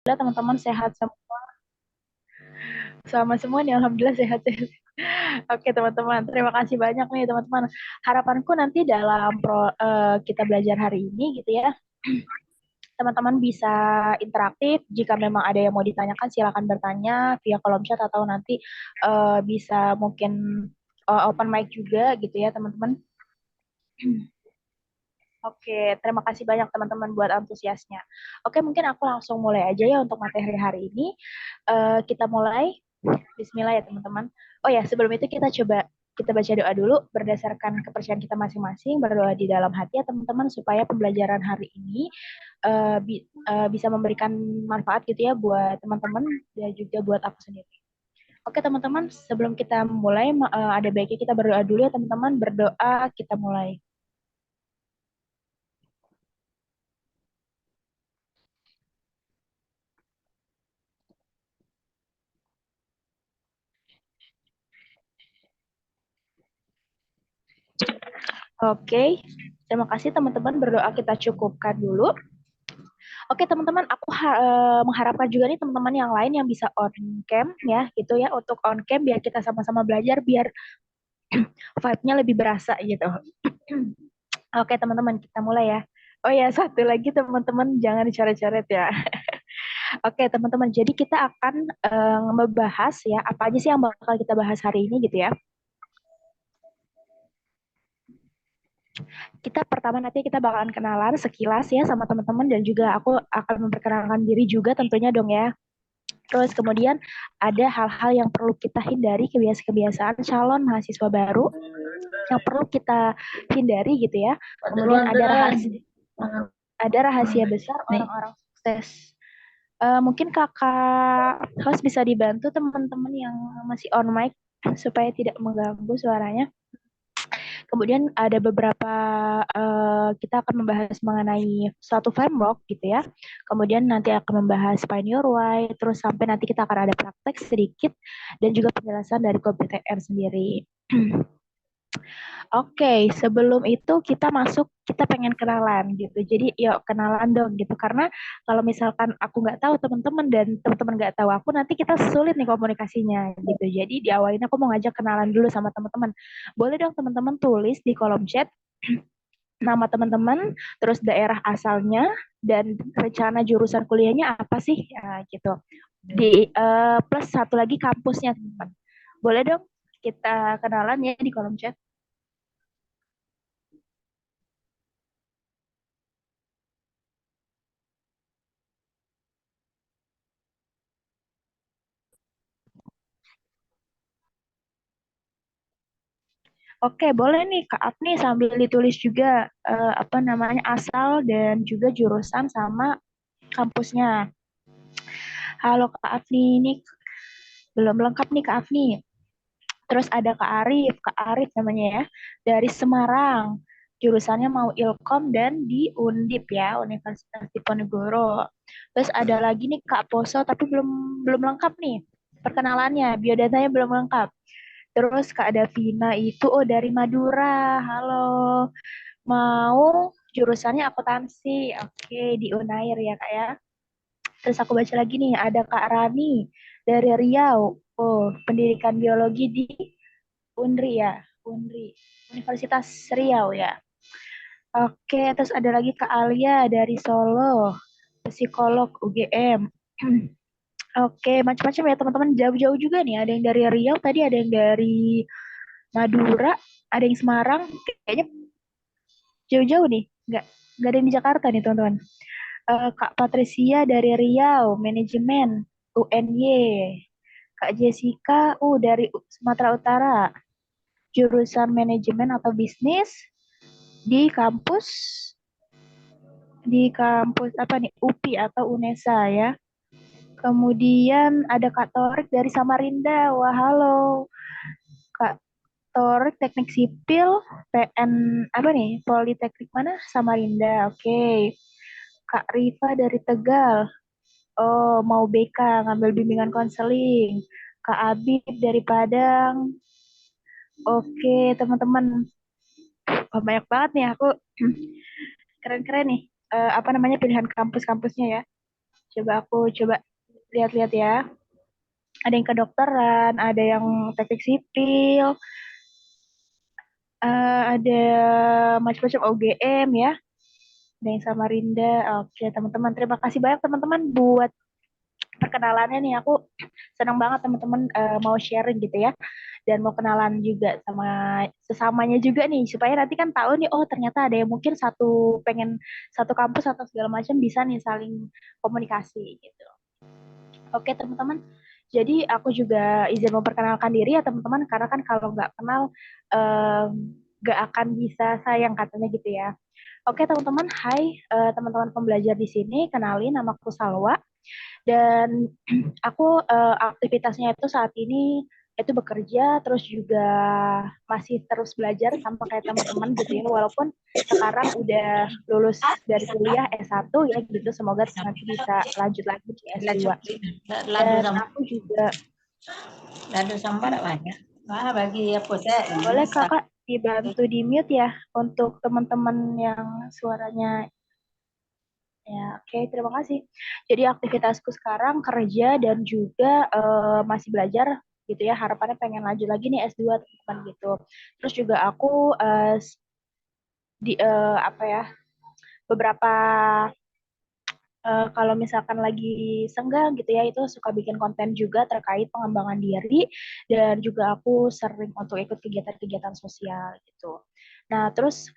Alhamdulillah teman-teman sehat semua. Sama semua nih, alhamdulillah sehat-sehat. Oke teman-teman, terima kasih banyak nih teman-teman. Harapanku nanti dalam kita belajar hari ini gitu ya, teman-teman bisa interaktif. Jika memang ada yang mau ditanyakan, silakan bertanya via kolom chat atau nanti bisa mungkin open mic juga gitu ya teman-teman. Oke, terima kasih banyak teman-teman buat antusiasnya. Oke, mungkin aku langsung mulai aja ya untuk materi hari ini. Kita mulai. Bismillah ya teman-teman. Oh ya, sebelum itu kita baca doa dulu berdasarkan kepercayaan kita masing-masing, berdoa di dalam hati ya teman-teman supaya pembelajaran hari ini bisa memberikan manfaat gitu ya buat teman-teman dan juga buat aku sendiri. Oke teman-teman, sebelum kita mulai ada baiknya kita berdoa dulu ya teman-teman. Berdoa kita mulai. Oke, terima kasih teman-teman, berdoa kita cukupkan dulu. Oke teman-teman, aku mengharapkan juga nih teman-teman yang lain yang bisa on cam ya gitu ya, untuk on cam biar kita sama-sama belajar biar vibe-nya lebih berasa gitu. Oke teman-teman, kita mulai ya. Oh ya, satu lagi teman-teman jangan dicoret-coret ya. Oke teman-teman, jadi kita akan membahas ya apa aja sih yang bakal kita bahas hari ini gitu ya. Kita pertama nanti kita bakalan kenalan sekilas ya sama teman-teman dan juga aku akan memperkenalkan diri juga tentunya dong ya. Terus kemudian ada hal-hal yang perlu kita hindari, kebiasaan-kebiasaan calon mahasiswa baru yang perlu kita hindari gitu ya. Kemudian ada rahasia besar orang-orang sukses. Mungkin kakak host bisa dibantu teman-teman yang masih on mic supaya tidak mengganggu suaranya. Kemudian ada beberapa kita akan membahas mengenai suatu framework gitu ya. Kemudian nanti akan membahas Find Your Why, terus sampai nanti kita akan ada praktek sedikit dan juga penjelasan dari KPTN sendiri. Oke, sebelum itu kita pengen kenalan gitu. Jadi yuk kenalan dong gitu. Karena kalau misalkan aku nggak tahu teman-teman dan teman-teman nggak tahu aku, nanti kita sulit nih komunikasinya gitu. Jadi di awal ini aku mau ngajak kenalan dulu sama teman-teman. Boleh dong teman-teman tulis di kolom chat nama teman-teman, terus daerah asalnya, dan rencana jurusan kuliahnya apa sih, ya, gitu. Plus satu lagi kampusnya, teman-teman. Boleh dong kita kenalan ya di kolom chat. Oke, boleh nih Kak Afni sambil ditulis juga apa namanya asal dan juga jurusan sama kampusnya. Halo Kak Afni, ini belum lengkap nih Kak Afni. Terus ada Kak Arif namanya ya, dari Semarang. Jurusannya mau Ilkom dan di Undip ya, Universitas Diponegoro. Terus ada lagi nih Kak Poso, tapi belum belum lengkap nih perkenalannya, biodatanya belum lengkap. Terus Kak Davina itu dari Madura. Halo, mau jurusannya akuntansi. Oke, di Unair ya Kak ya. Terus aku baca lagi nih, ada Kak Rani dari Riau. Oh, pendidikan biologi di Unri ya, Unri, Universitas Riau ya. Oke, terus ada lagi Kak Alia dari Solo, psikolog UGM. Oke, macam-macam ya teman-teman, jauh-jauh juga nih. Ada yang dari Riau, tadi ada yang dari Madura, ada yang Semarang. Kayaknya jauh-jauh nih, nggak ada yang di Jakarta nih teman-teman. Kak Patricia dari Riau, manajemen UNY. Kak Jessica, dari Sumatera Utara, jurusan manajemen atau bisnis di kampus apa nih UPI atau UNESA ya. Kemudian ada Kak Torik dari Samarinda. Wah, halo. Kak Torik Teknik Sipil PN apa nih? Politeknik mana? Samarinda. Oke. Kak Riva dari Tegal. Oh, mau BK ngambil bimbingan konseling. Kak Abib dari Padang. Oke, teman-teman. Wah, banyak banget nih aku. Keren-keren nih. Apa namanya pilihan kampus-kampusnya ya. Coba aku lihat-lihat ya. Ada yang kedokteran, ada yang teknik sipil, ada macam-macam OGM ya, ada yang Samarinda. Oke, teman-teman, terima kasih banyak teman-teman buat perkenalannya nih. Aku senang banget teman-teman mau sharing gitu ya, dan mau kenalan juga sama sesamanya juga nih, supaya nanti kan tahu nih, oh ternyata ada yang mungkin pengen satu kampus atau segala macam, bisa nih saling komunikasi gitu. Oke teman-teman, jadi aku juga izin memperkenalkan diri ya teman-teman, karena kan kalau nggak kenal nggak akan bisa sayang katanya gitu ya. Oke teman-teman, hai teman-teman pembelajar di sini, kenalin namaku Salwa, dan aku aktivitasnya itu saat ini itu bekerja, terus juga masih terus belajar sama kayak teman-teman gitu ya, walaupun sekarang udah lulus dari kuliah S1 ya gitu, semoga nanti bisa lanjut lagi di S2. Dan aku juga Lado sambar banyak. Wah, bagi apa saya boleh kakak dibantu di mute ya untuk teman-teman yang suaranya ya. Oke, terima kasih. Jadi aktivitasku sekarang kerja dan juga masih belajar gitu ya. Harapannya pengen lanjut lagi nih S2 teman-teman gitu. Terus juga aku apa ya, beberapa kalau misalkan lagi senggang gitu ya, itu suka bikin konten juga terkait pengembangan diri, dan juga aku sering untuk ikut kegiatan-kegiatan sosial gitu. Nah, terus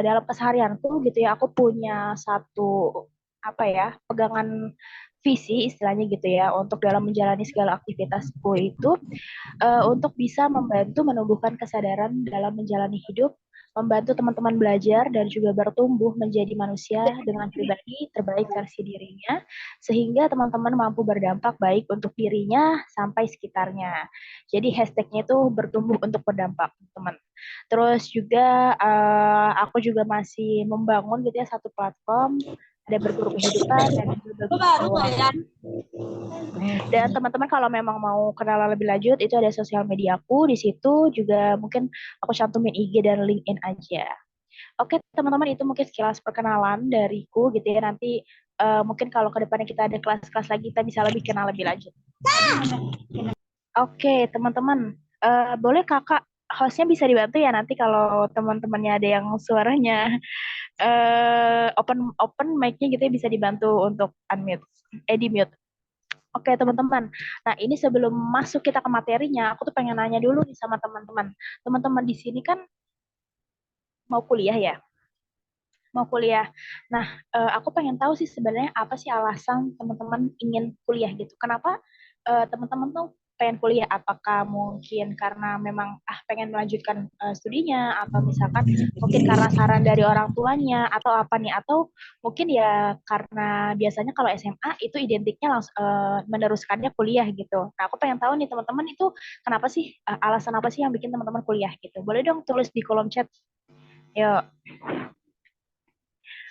dalam keseharianku gitu ya, aku punya satu apa ya, pegangan visi istilahnya gitu ya, untuk dalam menjalani segala aktivitasku itu untuk bisa membantu menumbuhkan kesadaran dalam menjalani hidup, membantu teman-teman belajar dan juga bertumbuh menjadi manusia dengan pribadi terbaik versi dirinya, sehingga teman-teman mampu berdampak baik untuk dirinya sampai sekitarnya. Jadi hashtagnya itu bertumbuh untuk berdampak, teman. Terus juga aku juga masih membangun gitu ya satu platform, ada berburu kehidupan dan juga berburu baru ya. keuangan. Dan teman-teman kalau memang mau kenalan lebih lanjut, itu ada sosial media aku di situ juga, mungkin aku cantumin IG dan LinkedIn aja. Oke teman-teman, itu mungkin sekilas perkenalan dariku gitu ya. Nanti mungkin kalau kedepannya kita ada kelas-kelas lagi, kita bisa lebih kenal lebih lanjut. Oke teman-teman, boleh kakak hostnya bisa dibantu ya nanti kalau teman-temannya ada yang suaranya open open mic-nya gitu ya, bisa dibantu untuk unmute, di mute. Oke teman-teman, nah ini sebelum masuk kita ke materinya, aku tuh pengen nanya dulu nih sama teman-teman. Teman-teman di sini kan mau kuliah ya, mau kuliah. Nah, aku pengen tahu sih sebenarnya apa sih alasan teman-teman ingin kuliah gitu. Kenapa teman-teman tuh pengen kuliah? Apakah mungkin karena memang pengen melanjutkan studinya, atau misalkan mungkin karena saran dari orang tuanya, atau apa nih? Atau mungkin ya karena biasanya kalau SMA itu identiknya langsung meneruskannya kuliah gitu. Nah, aku pengen tahu nih teman-teman itu kenapa sih, alasan apa sih yang bikin teman-teman kuliah gitu. Boleh dong tulis di kolom chat. Yuk.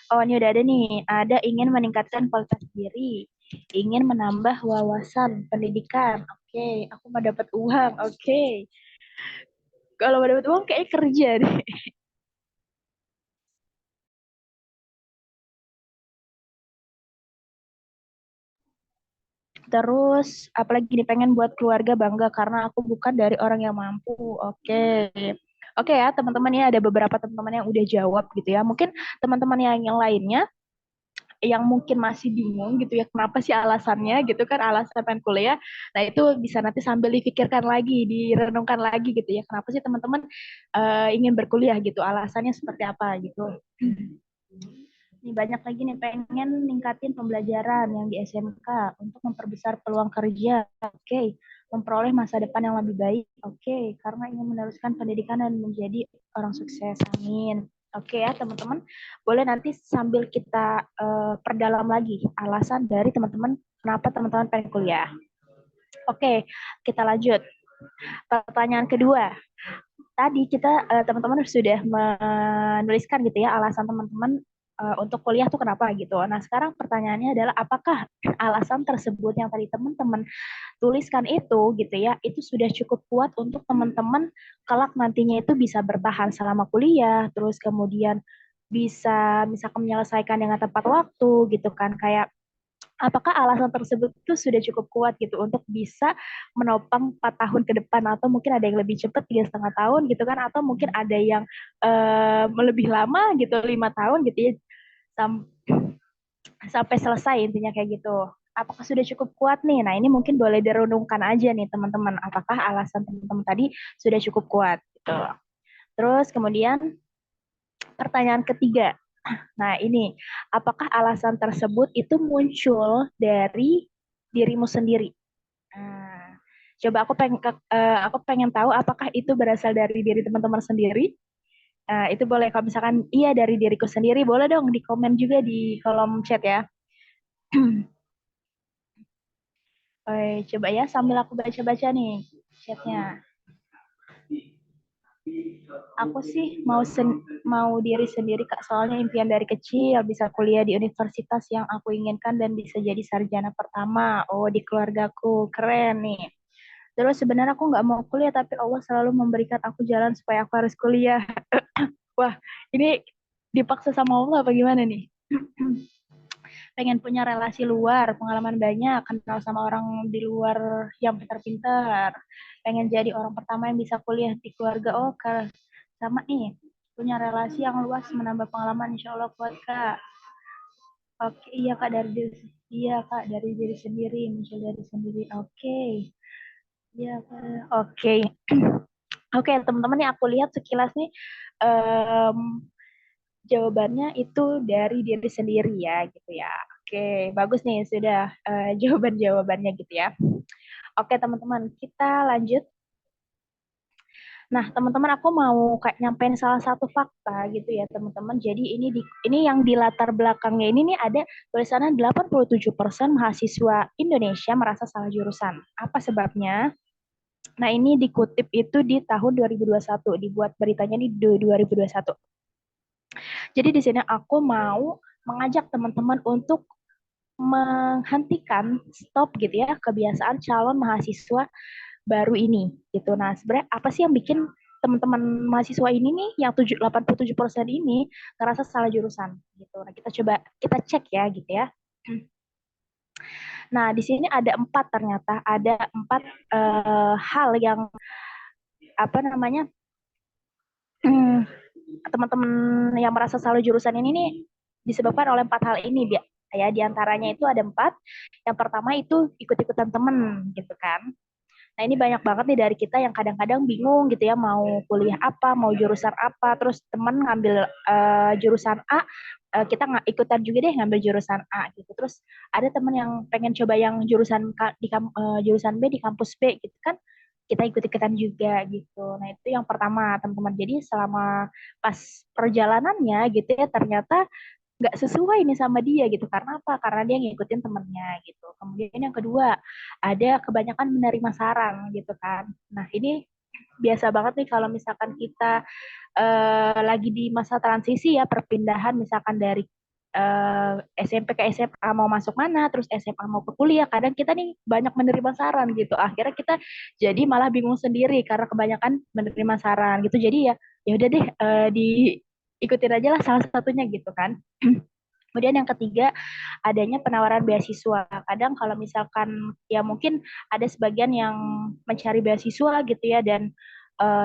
Oh, ini udah ada nih. Ada ingin meningkatkan kualitas diri, ingin menambah wawasan pendidikan. Oke, aku mau dapat uang. Oke. Kalau mau dapat uang kayak kerja deh. Terus apalagi nih, pengen buat keluarga bangga karena aku bukan dari orang yang mampu. Oke. Oke ya, teman-teman ya, ada beberapa teman-teman yang udah jawab gitu ya. Mungkin teman-teman yang lainnya yang mungkin masih bingung gitu ya, kenapa sih alasannya gitu kan, alasan pengen kuliah. Nah itu bisa nanti sambil dipikirkan lagi, direnungkan lagi gitu ya, kenapa sih teman-teman ingin berkuliah gitu, alasannya seperti apa gitu. Ini banyak lagi nih, pengen ningkatin pembelajaran yang di SMK untuk memperbesar peluang kerja. Oke, memperoleh masa depan yang lebih baik. Oke, karena ingin meneruskan pendidikan dan menjadi orang sukses. Amin. Oke ya teman-teman, boleh nanti sambil kita perdalam lagi alasan dari teman-teman kenapa teman-teman pengen kuliah. Oke, kita lanjut. Pertanyaan kedua, tadi kita teman-teman sudah menuliskan gitu ya alasan teman-teman untuk kuliah tuh kenapa gitu. Nah sekarang pertanyaannya adalah, apakah alasan tersebut yang tadi teman-teman tuliskan itu gitu ya, itu sudah cukup kuat untuk teman-teman kelak nantinya itu bisa bertahan selama kuliah, terus kemudian bisa misalkan menyelesaikan dengan tepat waktu gitu kan, kayak apakah alasan tersebut itu sudah cukup kuat gitu untuk bisa menopang 4 tahun ke depan, atau mungkin ada yang lebih cepat 3,5 tahun gitu kan, atau mungkin ada yang lebih lama gitu 5 tahun gitu ya, sam- sampai selesai intinya kayak gitu. Apakah sudah cukup kuat nih? Nah, ini mungkin boleh direnungkan aja nih teman-teman, apakah alasan teman-teman tadi sudah cukup kuat gitu. Terus kemudian pertanyaan ketiga. Nah, ini apakah alasan tersebut itu muncul dari dirimu sendiri? Nah, coba aku pengen tahu apakah itu berasal dari diri teman-teman sendiri. Itu boleh, kalau misalkan iya dari diriku sendiri, boleh dong di komen juga di kolom chat ya. Oke, coba ya sambil aku baca-baca nih chatnya. Aku sih mau diri sendiri Kak, soalnya impian dari kecil bisa kuliah di universitas yang aku inginkan dan bisa jadi sarjana pertama. Oh, di keluargaku. Keren nih. Terus sebenarnya aku nggak mau kuliah, tapi Allah selalu memberikan aku jalan supaya aku harus kuliah. Wah, ini dipaksa sama Allah apa gimana nih? Pengen punya relasi luar, pengalaman banyak, kenal sama orang di luar yang pintar-pintar. Pengen jadi orang pertama yang bisa kuliah di keluarga. Oh, sama nih, punya relasi yang luas, menambah pengalaman, insya Allah kuat Kak. Oke, iya Kak, iya Kak, dari diri sendiri, muncul dari sendiri. Oke, iya Kak. Oke. Oke, teman-teman nih aku lihat sekilas nih, em, jawabannya itu dari diri sendiri ya gitu ya. Oke, bagus nih sudah jawaban-jawabannya gitu ya. Oke, teman-teman, kita lanjut. Nah, teman-teman, aku mau kayak nyampein salah satu fakta gitu ya, teman-teman. Jadi ini yang di latar belakangnya ini nih ada tulisannya 87% mahasiswa Indonesia merasa salah jurusan. Apa sebabnya? Nah, ini dikutip itu di tahun 2021, dibuat beritanya di 2021. Jadi di sini aku mau mengajak teman-teman untuk menghentikan stop gitu ya kebiasaan calon mahasiswa baru ini gitu. Nah, sebenarnya apa sih yang bikin teman-teman mahasiswa ini nih yang 87% ini ngerasa salah jurusan gitu. Nah, kita cek ya gitu ya. Nah, di sini ada empat, ternyata ada empat hal yang apa namanya teman-teman yang merasa salah jurusan ini nih disebabkan oleh empat hal ini ya. Diantaranya itu ada empat. Yang pertama itu ikut-ikutan temen gitu kan. Nah, ini banyak banget nih dari kita yang kadang-kadang bingung gitu ya, mau kuliah apa, mau jurusan apa, terus temen ngambil jurusan A, kita nggak ikutan juga deh ngambil jurusan A gitu. Terus ada temen yang pengen coba yang jurusan B di kampus B gitu kan, kita ikut-ikutan juga gitu. Nah, itu yang pertama, teman-teman. Jadi selama pas perjalanannya gitu ya, ternyata nggak sesuai ini sama dia gitu. Karena apa? Karena dia ngikutin temennya gitu. Kemudian yang kedua, ada kebanyakan menerima saran gitu kan. Nah, ini biasa banget nih kalau misalkan kita lagi di masa transisi ya, perpindahan misalkan dari SMP ke SMA mau masuk mana, terus SMA mau ke kuliah, kadang kita nih banyak menerima saran gitu. Akhirnya kita jadi malah bingung sendiri karena kebanyakan menerima saran gitu. Jadi ya udah deh, diikutin aja lah salah satunya gitu kan. Kemudian yang ketiga, adanya penawaran beasiswa. Kadang kalau misalkan ya mungkin ada sebagian yang mencari beasiswa gitu ya, dan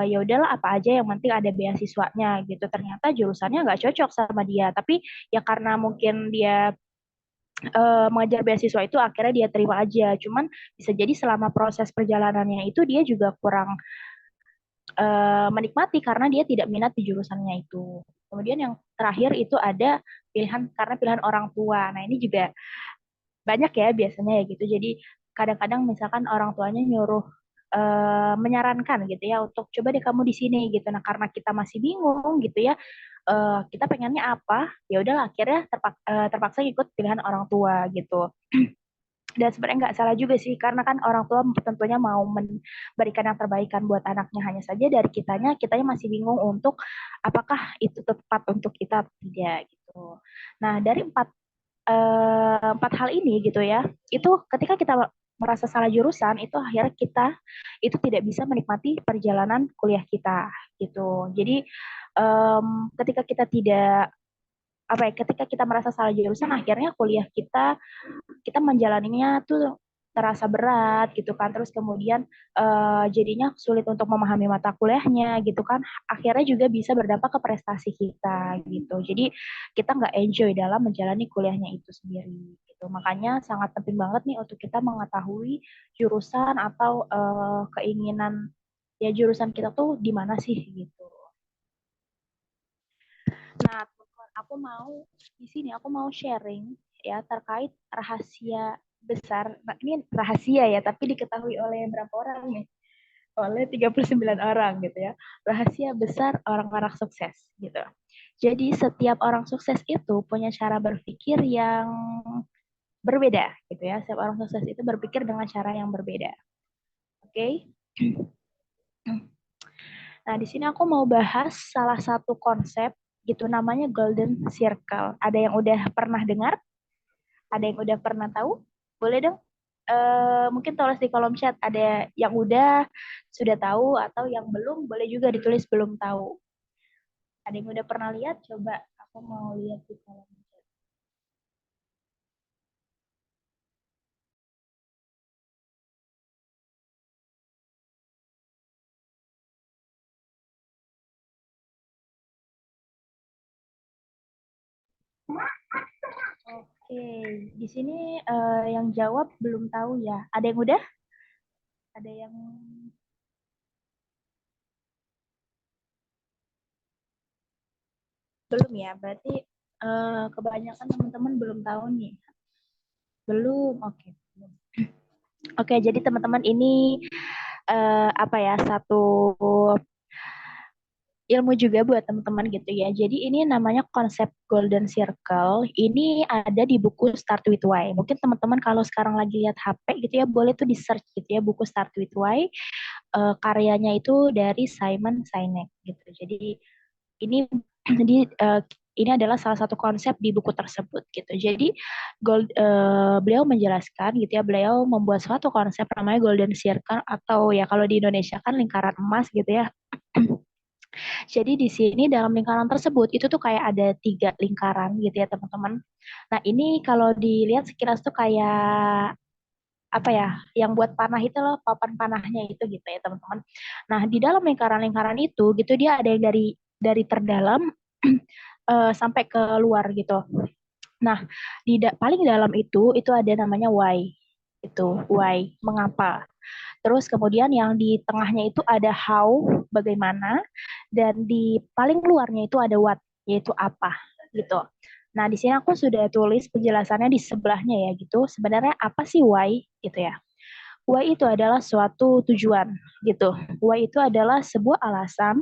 ya udahlah apa aja yang penting ada beasiswanya gitu. Ternyata jurusannya nggak cocok sama dia, tapi ya karena mungkin dia mengejar beasiswa itu akhirnya dia terima aja. Cuman bisa jadi selama proses perjalanannya itu dia juga kurang menikmati karena dia tidak minat di jurusannya itu. Kemudian yang terakhir itu ada karena pilihan orang tua. Nah, ini juga banyak ya biasanya ya gitu. Jadi kadang-kadang misalkan orang tuanya nyuruh menyarankan gitu ya untuk coba deh kamu di sini gitu. Nah, karena kita masih bingung gitu ya, kita pengennya apa? Ya udahlah akhirnya terpaksa ikut pilihan orang tua gitu. Dan sebenarnya nggak salah juga sih, karena kan orang tua tentunya mau memberikan yang terbaik kan buat anaknya. Hanya saja dari kitanya masih bingung untuk apakah itu tepat untuk kita atau tidak gitu. Nah, dari empat hal ini gitu ya, itu ketika kita merasa salah jurusan, itu akhirnya kita itu tidak bisa menikmati perjalanan kuliah kita gitu. Jadi ketika kita tidak apa ya, ketika kita merasa salah jurusan, akhirnya kuliah kita menjalaninya tuh terasa berat gitu kan, terus kemudian jadinya sulit untuk memahami mata kuliahnya gitu kan, akhirnya juga bisa berdampak ke prestasi kita gitu. Jadi kita nggak enjoy dalam menjalani kuliahnya itu sendiri gitu. Makanya sangat penting banget nih untuk kita mengetahui jurusan atau keinginan ya jurusan kita tuh di mana sih gitu. Nah, teman-teman, aku mau sharing ya terkait rahasia besar. Nah, ini rahasia ya, tapi diketahui oleh berapa orang nih? Oleh 39 orang gitu ya. Rahasia besar orang-orang sukses gitu. Jadi setiap orang sukses itu punya cara berpikir yang berbeda gitu ya. Setiap orang sukses itu berpikir dengan cara yang berbeda. Oke? Okay? Nah, di sini aku mau bahas salah satu konsep gitu namanya Golden Circle. Ada yang udah pernah dengar? Ada yang udah pernah tahu? Boleh dong? Mungkin tulis di kolom chat. Ada yang udah sudah tahu atau yang belum, boleh juga ditulis belum tahu. Ada yang udah pernah lihat? Coba aku mau lihat di kolom chat. Oke, di sini yang jawab belum tahu ya. Ada yang udah? Ada yang belum ya? Berarti kebanyakan teman-teman belum tahu nih. Belum, oke. Oke, jadi teman-teman ini apa ya, satu ilmu juga buat teman-teman gitu ya. Jadi ini namanya konsep Golden Circle. Ini ada di buku Start with Why. Mungkin teman-teman kalau sekarang lagi lihat HP gitu ya, boleh tuh di search gitu ya buku Start with Why. Karyanya itu dari Simon Sinek gitu. Jadi ini di ini adalah salah satu konsep di buku tersebut gitu. Jadi beliau menjelaskan gitu ya, beliau membuat suatu konsep namanya Golden Circle atau ya kalau di Indonesia kan lingkaran emas gitu ya. Jadi di sini dalam lingkaran tersebut itu tuh kayak ada 3 lingkaran gitu ya teman-teman. Nah ini kalau dilihat sekilas tuh kayak apa ya, yang buat panah itu loh, papan panahnya itu gitu ya teman-teman. Nah di dalam lingkaran-lingkaran itu gitu dia ada yang dari terdalam sampai ke luar gitu. Nah di paling dalam itu ada namanya why, itu why, mengapa. Terus kemudian yang di tengahnya itu ada how, bagaimana, dan di paling luarnya itu ada what, yaitu apa, gitu. Nah, di sini aku sudah tulis penjelasannya di sebelahnya ya gitu. Sebenarnya apa sih why gitu ya? Why itu adalah suatu tujuan gitu. Why itu adalah sebuah alasan,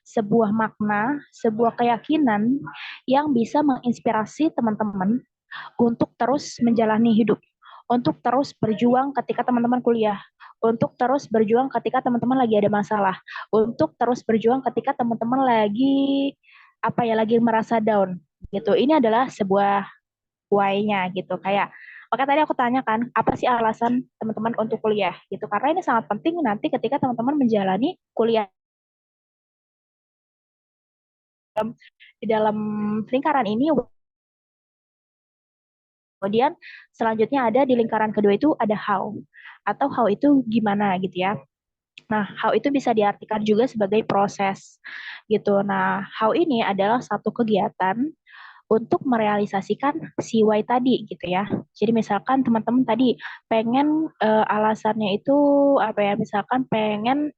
sebuah makna, sebuah keyakinan yang bisa menginspirasi teman-teman untuk terus menjalani hidup, untuk terus berjuang ketika teman-teman kuliah, untuk terus berjuang ketika teman-teman lagi ada masalah, untuk terus berjuang ketika teman-teman lagi apa ya, lagi merasa down gitu. Ini adalah sebuah why-nya gitu. Kayak maka tadi aku tanyakan apa sih alasan teman-teman untuk kuliah gitu. Karena ini sangat penting nanti ketika teman-teman menjalani kuliah di dalam lingkaran ini. Kemudian selanjutnya ada di lingkaran kedua itu ada how, atau how itu gimana gitu ya. Nah, how itu bisa diartikan juga sebagai proses gitu. Nah, how ini adalah satu kegiatan untuk merealisasikan si why tadi gitu ya. Jadi misalkan teman-teman tadi pengen alasannya itu apa ya? Misalkan pengen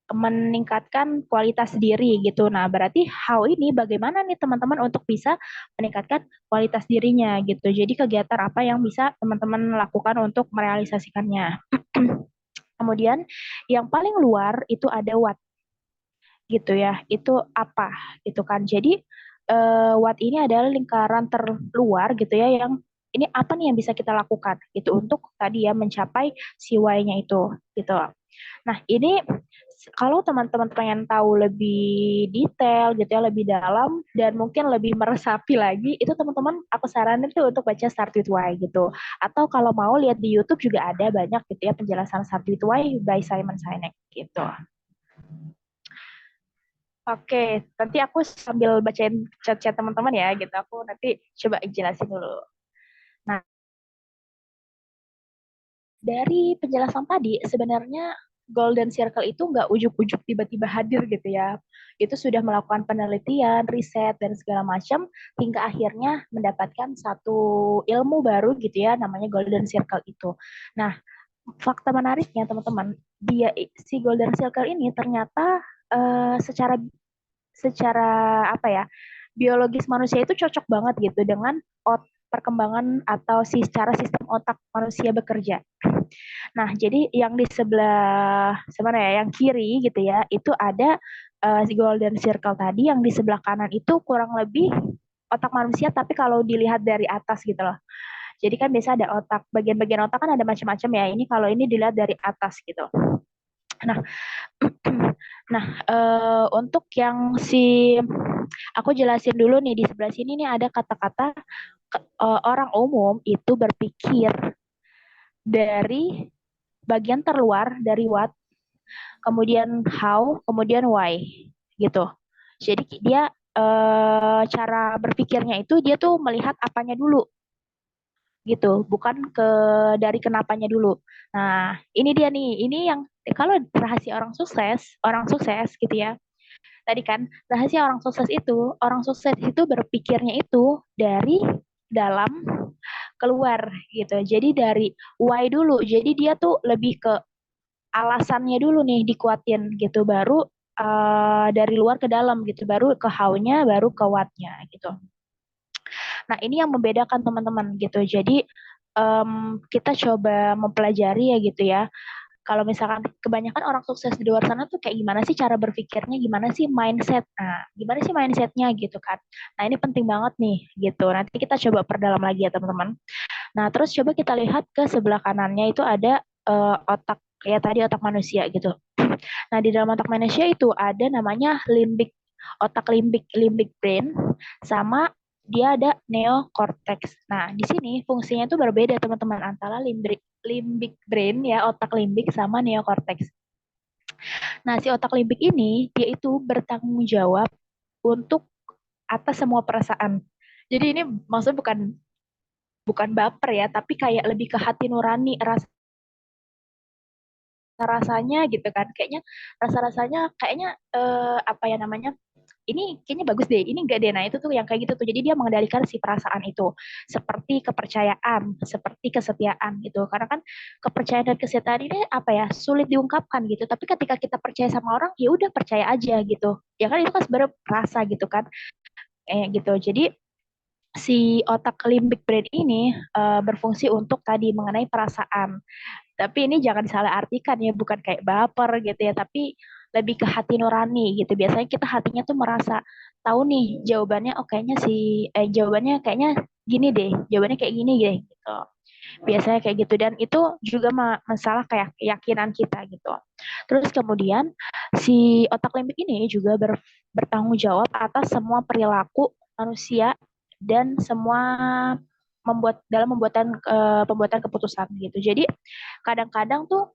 meningkatkan kualitas diri gitu. Nah, berarti how ini bagaimana nih teman-teman untuk bisa meningkatkan kualitas dirinya gitu. Jadi kegiatan apa yang bisa teman-teman lakukan untuk merealisasikannya. Kemudian yang paling luar itu ada what gitu ya. Itu apa gitu kan. Jadi what ini adalah lingkaran terluar gitu ya, yang ini apa nih yang bisa kita lakukan gitu untuk tadi ya mencapai si why-nya itu gitu. Nah, ini kalau teman-teman pengen tahu lebih detail gitu ya, lebih dalam dan mungkin lebih meresapi lagi, itu teman-teman aku saranin tuh untuk baca Start With Why gitu. Atau kalau mau lihat di YouTube juga ada banyak gitu ya penjelasan Start With Why by Simon Sinek gitu. Oke, nanti aku sambil bacain chat-chat teman-teman ya gitu. Aku nanti coba jelasin dulu. Nah, dari penjelasan tadi, sebenarnya Golden Circle itu nggak ujuk-ujuk tiba-tiba hadir gitu ya. Itu sudah melakukan penelitian, riset, dan segala macam, hingga akhirnya mendapatkan satu ilmu baru gitu ya, namanya Golden Circle itu. Nah, fakta menariknya teman-teman, si Golden Circle ini ternyata secara secara apa ya, biologis manusia itu cocok banget gitu dengan perkembangan atau secara sistem otak manusia bekerja. Nah, jadi yang di sebelah sebenarnya ya, yang kiri gitu ya, itu ada si golden circle tadi, yang di sebelah kanan itu kurang lebih otak manusia, tapi kalau dilihat dari atas gitu loh. Jadi kan biasa ada otak, bagian-bagian otak kan ada macam-macam ya. Ini kalau ini dilihat dari atas gitu. Nah, nah untuk yang aku jelasin dulu nih, di sebelah sini nih ada kata-kata orang umum itu berpikir dari bagian terluar dari what, kemudian how, kemudian why gitu. Jadi dia cara berpikirnya itu dia tuh melihat apanya dulu gitu, bukan dari kenapanya dulu. Nah, ini dia nih, ini yang kalau rahasia orang sukses gitu ya. Tadi kan rahasia orang sukses itu berpikirnya itu dari dalam keluar gitu. Jadi dari why dulu. Jadi dia tuh lebih ke alasannya dulu nih dikuatin gitu, baru dari luar ke dalam gitu, baru ke how-nya, baru ke what-nya gitu. Nah, ini yang membedakan teman-teman gitu. Jadi kita coba mempelajari ya gitu ya. Kalau misalkan kebanyakan orang sukses di luar sana tuh kayak gimana sih cara berpikirnya, gimana sih mindset. Nah, gimana sih mindsetnya gitu kan. Nah, ini penting banget nih gitu. Nanti kita coba perdalam lagi ya teman-teman. Nah, terus coba kita lihat ke sebelah kanannya itu ada otak, ya tadi otak manusia gitu. Nah, di dalam otak manusia itu ada namanya otak limbic brain, sama dia ada neocortex. Nah, di sini fungsinya itu berbeda teman-teman, antara limbic brain ya, otak limbik, sama neocortex. Nah, si otak limbik ini dia itu bertanggung jawab untuk atas semua perasaan. Jadi ini maksudnya bukan bukan baper ya, tapi kayak lebih ke hati nurani, rasanya gitu kan, kayaknya rasa-rasanya kayaknya apa ya namanya, ini kayaknya bagus deh, ini enggak deh. Nah, itu tuh yang kayak gitu tuh. Jadi dia mengendalikan si perasaan itu. Seperti kepercayaan, seperti kesetiaan gitu. Karena kan kepercayaan dan kesetiaan ini apa ya, sulit diungkapkan gitu. Tapi ketika kita percaya sama orang, ya udah percaya aja gitu. Ya kan itu kan sebenarnya rasa gitu kan. Gitu. Jadi si otak limbic brain ini berfungsi untuk tadi mengenai perasaan. Tapi ini jangan disalah artikan ya, bukan kayak baper gitu ya, tapi lebih ke hati nurani gitu. Biasanya kita hatinya tuh merasa tahu nih jawabannya, oh kayaknya jawabannya kayaknya gini deh, jawabannya kayak gini deh gitu. Biasanya kayak gitu, dan itu juga masalah kayak keyakinan kita gitu. Terus kemudian si otak limbik ini juga bertanggung jawab atas semua perilaku manusia dan semua pembuatan keputusan gitu. Jadi kadang-kadang tuh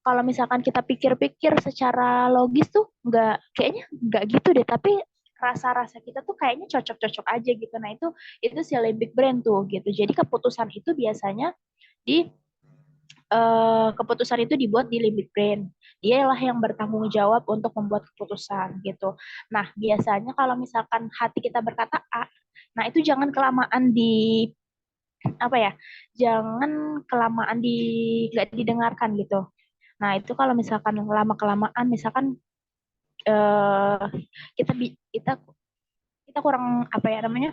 kalau misalkan kita pikir-pikir secara logis tuh nggak gitu deh, tapi rasa-rasa kita tuh kayaknya cocok-cocok aja gitu. Nah, itu si limbic brain tuh gitu. Jadi di keputusan itu dibuat di limbic brain. Dialah yang bertanggung jawab untuk membuat keputusan gitu. Nah, biasanya kalau misalkan hati kita berkata A, nah itu jangan kelamaan di apa ya? Jangan kelamaan nggak didengarkan gitu. Nah, itu kalau misalkan lama-kelamaan, misalkan eh, kita kita kita kurang apa ya namanya?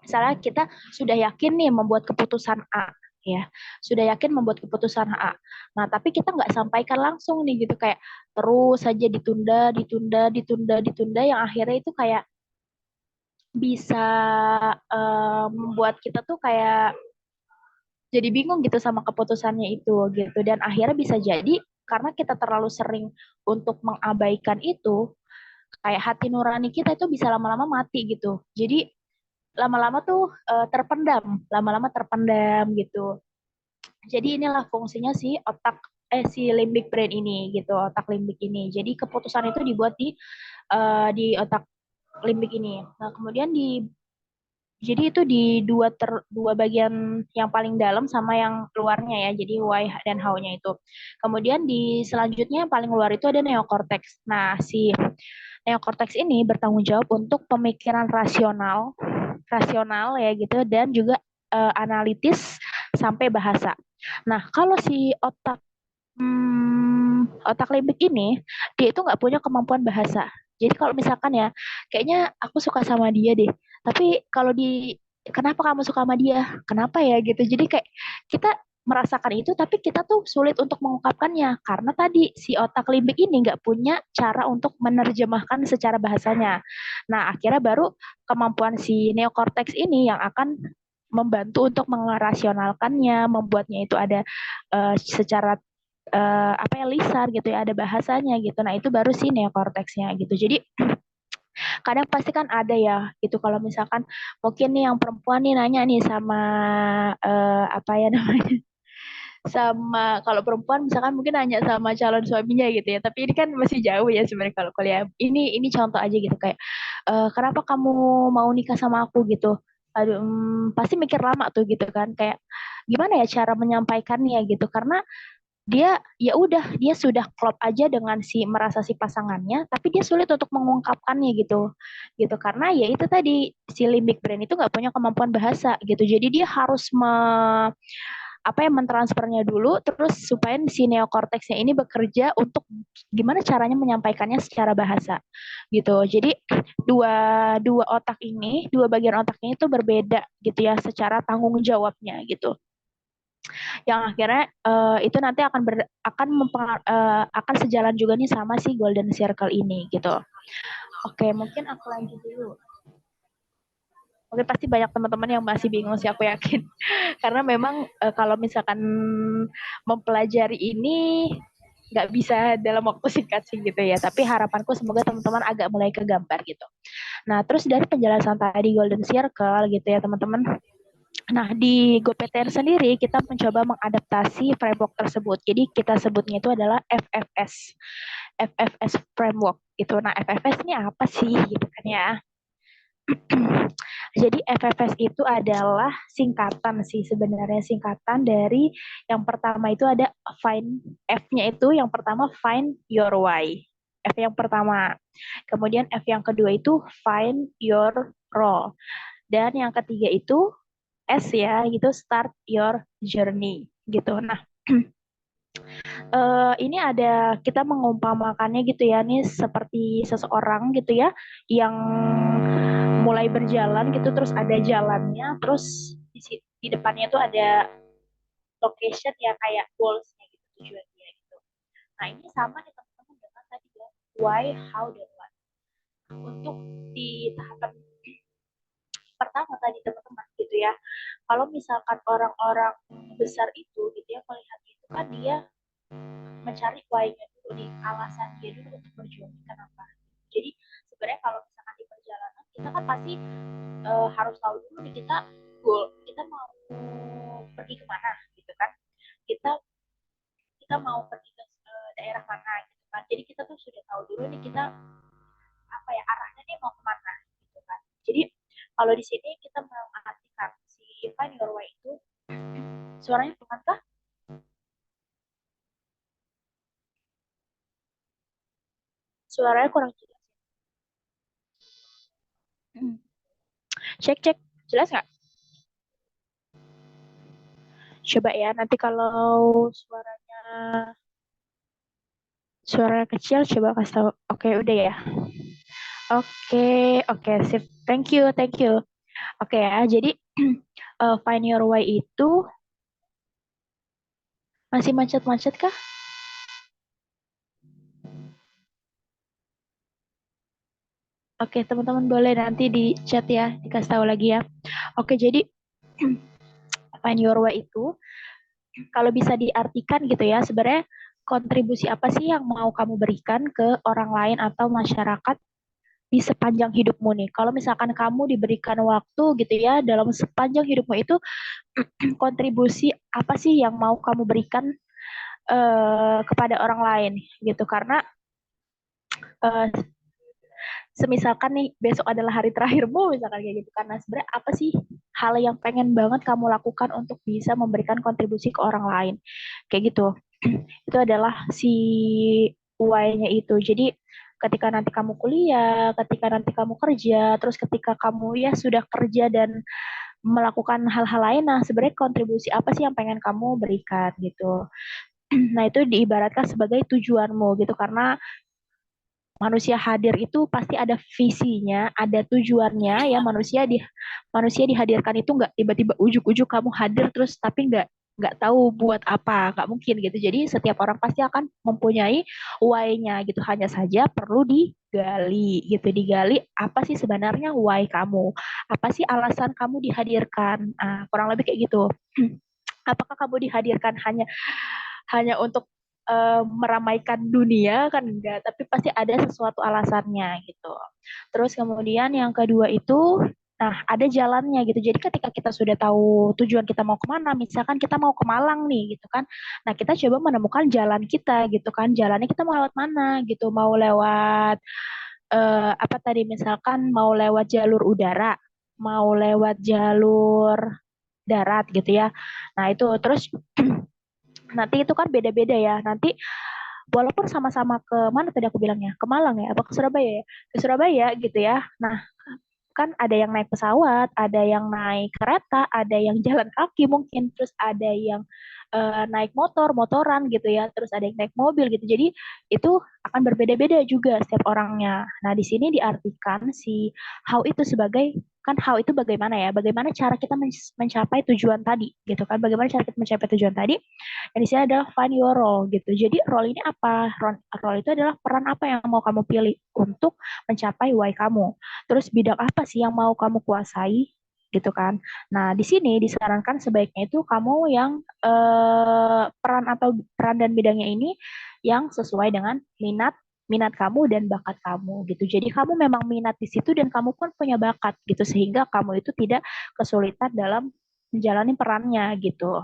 Misalnya kita sudah yakin nih membuat keputusan A, ya, sudah yakin membuat keputusan A. Nah, tapi kita nggak sampaikan langsung nih gitu, kayak terus saja ditunda, ditunda, ditunda, ditunda, yang akhirnya itu kayak bisa membuat kita tuh kayak jadi bingung gitu sama keputusannya itu gitu, dan akhirnya bisa jadi karena kita terlalu sering untuk mengabaikan itu, kayak hati nurani kita itu bisa lama-lama mati gitu. Jadi lama-lama tuh lama-lama terpendam gitu. Jadi inilah fungsinya si otak si limbic brain ini gitu, otak limbik ini. Jadi keputusan itu dibuat di otak limbik ini. Nah, kemudian jadi itu di dua bagian yang paling dalam sama yang luarnya ya. Jadi why dan how-nya itu. Kemudian di selanjutnya yang paling luar itu ada neokortex. Nah, si neokortex ini bertanggung jawab untuk pemikiran rasional ya gitu dan juga analitis sampai bahasa. Nah, kalau si otak limbik ini dia itu nggak punya kemampuan bahasa. Jadi kalau misalkan ya, kayaknya aku suka sama dia deh. Tapi kalau kenapa kamu suka sama dia? Kenapa ya gitu. Jadi kayak kita merasakan itu, tapi kita tuh sulit untuk mengungkapkannya karena tadi si otak limbik ini nggak punya cara untuk menerjemahkan secara bahasanya. Nah, akhirnya baru kemampuan si neokortex ini yang akan membantu untuk merasionalkannya, membuatnya itu ada secara apa ya lisan gitu ya, ada bahasanya gitu. Nah, itu baru sih neokorteksnya gitu. Jadi kadang pasti kan ada ya gitu kalau misalkan mungkin nih yang perempuan nih nanya nih sama apa ya namanya sama kalau perempuan misalkan mungkin nanya sama calon suaminya gitu ya, tapi ini kan masih jauh ya sebenarnya kalau kuliah. Ini contoh aja gitu kayak kenapa kamu mau nikah sama aku gitu. Aduh, pasti mikir lama tuh gitu kan kayak gimana ya cara menyampaikannya gitu karena dia sudah klop aja dengan si pasangannya tapi dia sulit untuk mengungkapkannya gitu karena ya itu tadi si limbic brain itu nggak punya kemampuan bahasa gitu jadi dia harus apa ya mentransfernya dulu terus supaya si neokorteksnya ini bekerja untuk gimana caranya menyampaikannya secara bahasa gitu jadi dua dua bagian otaknya itu berbeda gitu ya secara tanggung jawabnya gitu yang akhirnya itu nanti akan sejalan juga nih sama si golden circle ini gitu. Oke, mungkin aku lanjut dulu. Mungkin pasti banyak teman-teman yang masih bingung sih aku yakin. Karena memang kalau misalkan mempelajari ini nggak bisa dalam waktu singkat sih gitu ya. Tapi harapanku semoga teman-teman agak mulai kegambar gitu. Nah, terus dari penjelasan tadi golden circle gitu ya teman-teman. Nah, di GoPTN sendiri kita mencoba mengadaptasi framework tersebut. Jadi kita sebutnya itu adalah FFS. FFS framework gitu. Nah, FFS ini apa sih gitu kan ya? Jadi FFS itu adalah singkatan sih sebenarnya singkatan dari yang pertama itu ada find F-nya itu yang pertama find your why. F yang pertama. Kemudian F yang kedua itu find your role. Dan yang ketiga itu S ya gitu start your journey gitu. Nah, ini ada kita mengumpamakannya gitu ya nih seperti seseorang gitu ya yang mulai berjalan gitu terus ada jalannya terus di depannya tuh ada location ya kayak goalsnya gitu tujuannya gitu. Nah ini sama nih teman-teman dengan tadi ya why, how, dan what. Untuk di tahapan pertama tadi teman-teman gitu ya kalau misalkan orang-orang besar itu gitu ya melihatnya itu kan dia mencari why-nya dulu nih alasan dia dulu untuk berjuang kenapa jadi sebenarnya kalau misalkan di perjalanan kita kan pasti harus tahu dulu nih goal kita mau pergi kemana gitu kan kita kita mau pergi ke daerah mana gitu kan jadi kita tuh sudah tahu dulu nih kita apa ya arahnya nih mau kemana gitu kan jadi kalau di sini kita mengartikan si find your way itu suaranya pelan kah? Suaranya kurang jelas. Cek jelas nggak? Coba ya nanti kalau suara kecil coba kasih tahu. Oke udah ya. Oke sip. Thank you. Oke ya jadi find your way itu masih macet-macet kah? Oke teman-teman boleh nanti di chat ya dikasih tahu lagi ya. Oke jadi find your way itu kalau bisa diartikan gitu ya sebenarnya kontribusi apa sih yang mau kamu berikan ke orang lain atau masyarakat di sepanjang hidupmu nih. Kalau misalkan kamu diberikan waktu gitu ya dalam sepanjang hidupmu itu kontribusi apa sih yang mau kamu berikan kepada orang lain gitu. Karena uh, semisalkan nih besok adalah hari terakhirmu misalkan kayak gitu, karena sebenarnya apa sih hal yang pengen banget kamu lakukan untuk bisa memberikan kontribusi ke orang lain kayak gitu. Itu adalah si why-nya itu. Jadi ketika nanti kamu kuliah, ketika nanti kamu kerja, terus ketika kamu ya sudah kerja dan melakukan hal-hal lain, nah sebenarnya kontribusi apa sih yang pengen kamu berikan gitu. Nah itu diibaratkan sebagai tujuanmu gitu, karena manusia hadir itu pasti ada visinya, ada tujuannya ya. Manusia dihadirkan itu nggak tiba-tiba ujuk-ujuk kamu hadir terus tapi nggak tahu buat apa, nggak mungkin gitu. Jadi setiap orang pasti akan mempunyai why-nya gitu. Hanya saja perlu digali gitu, digali apa sih sebenarnya why kamu, apa sih alasan kamu dihadirkan. Nah, kurang lebih kayak gitu. Apakah kamu dihadirkan hanya hanya untuk meramaikan dunia kan enggak, tapi pasti ada sesuatu alasannya gitu. Terus kemudian yang kedua itu, nah ada jalannya gitu. Jadi ketika kita sudah tahu tujuan kita mau kemana, misalkan kita mau ke Malang nih gitu kan, nah kita coba menemukan jalan kita gitu kan, jalannya kita mau lewat mana gitu, mau lewat apa tadi, misalkan mau lewat jalur udara, mau lewat jalur darat gitu ya. Nah itu terus nanti itu kan beda-beda ya. Nanti walaupun sama-sama ke mana tadi aku bilangnya? Ke Malang ya, apa ke Surabaya ya? Ke Surabaya gitu ya. Nah, kan ada yang naik pesawat, ada yang naik kereta, ada yang jalan kaki mungkin, terus ada yang naik motoran gitu ya, terus ada yang naik mobil gitu. Jadi itu akan berbeda-beda juga setiap orangnya. Nah, di sini diartikan si how itu sebagai, kan how itu bagaimana ya? Bagaimana cara kita mencapai tujuan tadi gitu kan? Bagaimana cara kita mencapai tujuan tadi? Dan di sini adalah find your role gitu. Jadi role ini apa? Role itu adalah peran apa yang mau kamu pilih untuk mencapai why kamu. Terus bidang apa sih yang mau kamu kuasai gitu kan. Nah, di sini disarankan sebaiknya itu kamu yang peran dan bidangnya ini yang sesuai dengan minat minat kamu dan bakat kamu gitu. Jadi kamu memang minat di situ dan kamu pun punya bakat gitu, sehingga kamu itu tidak kesulitan dalam menjalani perannya gitu.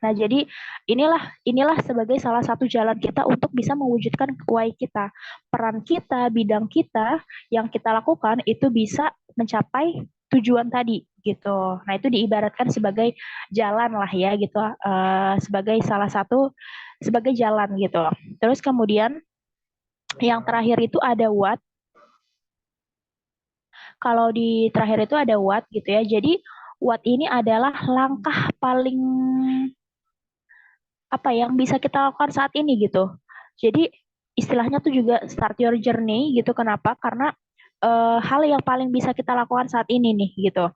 Nah, jadi inilah inilah sebagai salah satu jalan kita untuk bisa mewujudkan why kita. Peran kita, bidang kita yang kita lakukan itu bisa mencapai tujuan tadi gitu. Nah, itu diibaratkan sebagai jalan lah ya gitu, sebagai salah satu sebagai jalan gitu. Terus kemudian yang terakhir itu ada what. Kalau di terakhir itu ada what gitu ya. Jadi what ini adalah langkah paling apa yang bisa kita lakukan saat ini gitu. Jadi istilahnya tuh juga start your journey gitu. Kenapa? Karena hal yang paling bisa kita lakukan saat ini nih gitu.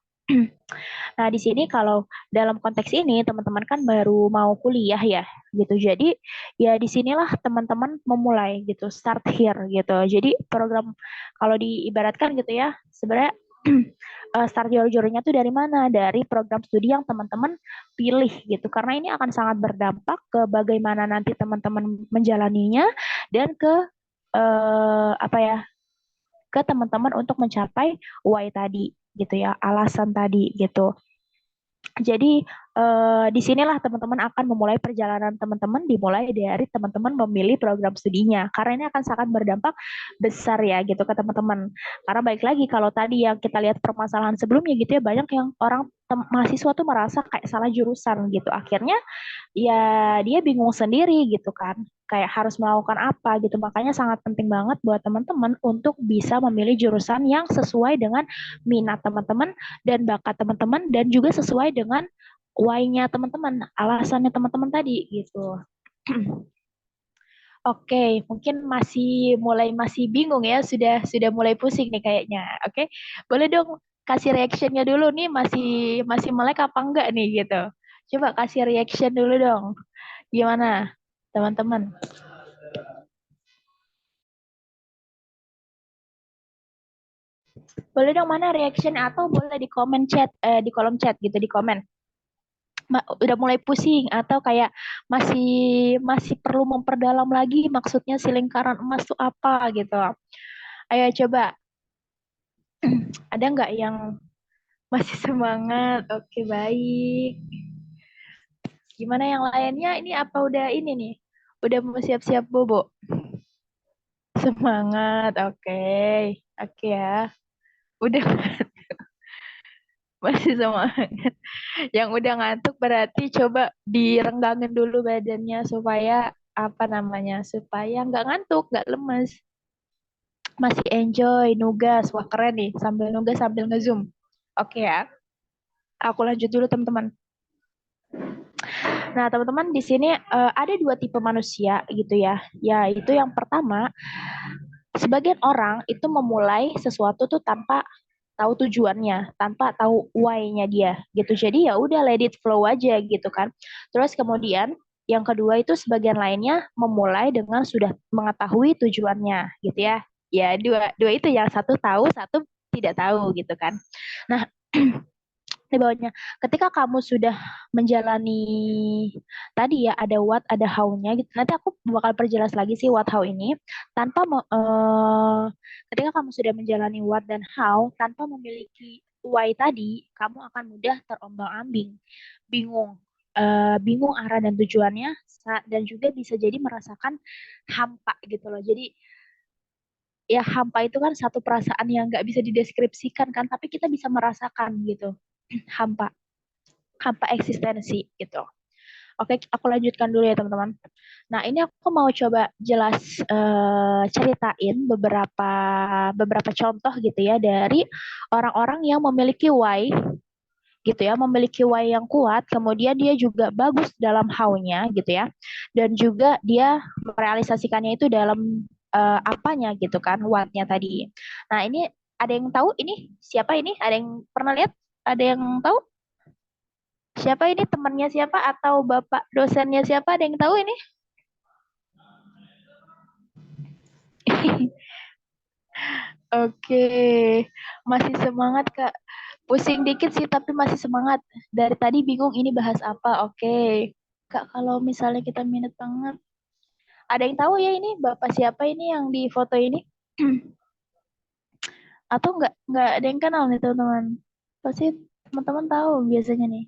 Nah, di sini kalau dalam konteks ini teman-teman kan baru mau kuliah ya gitu. Jadi ya disinilah teman-teman memulai gitu, start here gitu. Jadi program kalau diibaratkan gitu ya, sebenarnya start your journey-nya tuh dari mana? Dari program studi yang teman-teman pilih gitu. Karena ini akan sangat berdampak ke bagaimana nanti teman-teman menjalaninya dan ke apa ya? Ke teman-teman untuk mencapai why tadi gitu ya, alasan tadi gitu. Jadi disinilah teman-teman akan memulai perjalanan teman-teman, dimulai dari teman-teman memilih program studinya. Karena ini akan sangat berdampak besar ya gitu ke teman-teman. Karena baik lagi kalau tadi yang kita lihat permasalahan sebelumnya gitu ya, banyak yang orang mahasiswa tuh merasa kayak salah jurusan gitu. Akhirnya ya dia bingung sendiri gitu kan, kayak harus melakukan apa gitu. Makanya sangat penting banget buat teman-teman untuk bisa memilih jurusan yang sesuai dengan minat teman-teman dan bakat teman-teman dan juga sesuai dengan why-nya teman-teman, alasannya teman-teman tadi gitu. Oke, mungkin masih bingung ya, sudah mulai pusing nih kayaknya. Oke, boleh dong kasih reactionnya dulu nih, masih masih melek apa enggak nih gitu. Coba kasih reaction dulu dong. Gimana, teman-teman? Boleh dong mana reaction atau boleh di komen chat, di kolom chat gitu, di komen. Udah mulai pusing atau kayak masih masih perlu memperdalam lagi maksudnya si lingkaran emas itu apa gitu. Ayo coba, ada nggak yang masih semangat? Oke, baik. Gimana yang lainnya? Ini apa udah ini nih? Udah mau siap-siap bobo? Semangat, oke. Oke ya. Udah masih semangat. Yang udah ngantuk berarti coba direnggangin dulu badannya supaya apa namanya? Supaya nggak ngantuk, nggak lemes. Masih enjoy nugas. Wah, keren nih. Sambil nugas sambil ngezoom. Oke ya. Aku lanjut dulu teman-teman. Nah, teman-teman di sini ada dua tipe manusia gitu ya. Yaitu yang pertama, sebagian orang itu memulai sesuatu tuh tanpa tahu tujuannya, tanpa tahu why-nya dia gitu. Jadi ya udah let it flow aja gitu kan. Terus kemudian yang kedua itu sebagian lainnya memulai dengan sudah mengetahui tujuannya gitu ya. Ya dua dua itu, yang satu tahu, satu tidak tahu gitu kan. Nah, di bawahnya. Ketika kamu sudah menjalani tadi ya ada what, ada how-nya gitu. Nanti aku bakal perjelas lagi sih what how ini tanpa ketika kamu sudah menjalani what dan how tanpa memiliki why tadi, kamu akan mudah terombang-ambing, bingung. Bingung arah dan tujuannya dan juga bisa jadi merasakan hampa gitu loh. Jadi ya hampa itu kan satu perasaan yang nggak bisa dideskripsikan kan, tapi kita bisa merasakan gitu hampa hampa eksistensi gitu. Oke, aku lanjutkan dulu ya teman-teman. Nah, ini aku mau coba jelas ceritain beberapa beberapa contoh gitu ya dari orang-orang yang memiliki why gitu ya, memiliki why yang kuat, kemudian dia juga bagus dalam how-nya gitu ya, dan juga dia merealisasikannya itu dalam apanya gitu kan, what-nya tadi. Nah, ini ada yang tahu ini siapa ini? Ada yang pernah lihat? Ada yang tahu? Siapa ini temannya siapa atau bapak dosennya siapa? Ada yang tahu ini? Oke, masih semangat Kak. Pusing dikit sih tapi masih semangat. Dari tadi bingung ini bahas apa. Oke. Kak, kalau misalnya kita minat banget. Ada yang tahu ya ini bapak siapa ini yang di foto ini? Atau nggak ada yang kenal nih teman-teman? Pasti teman-teman tahu biasanya nih.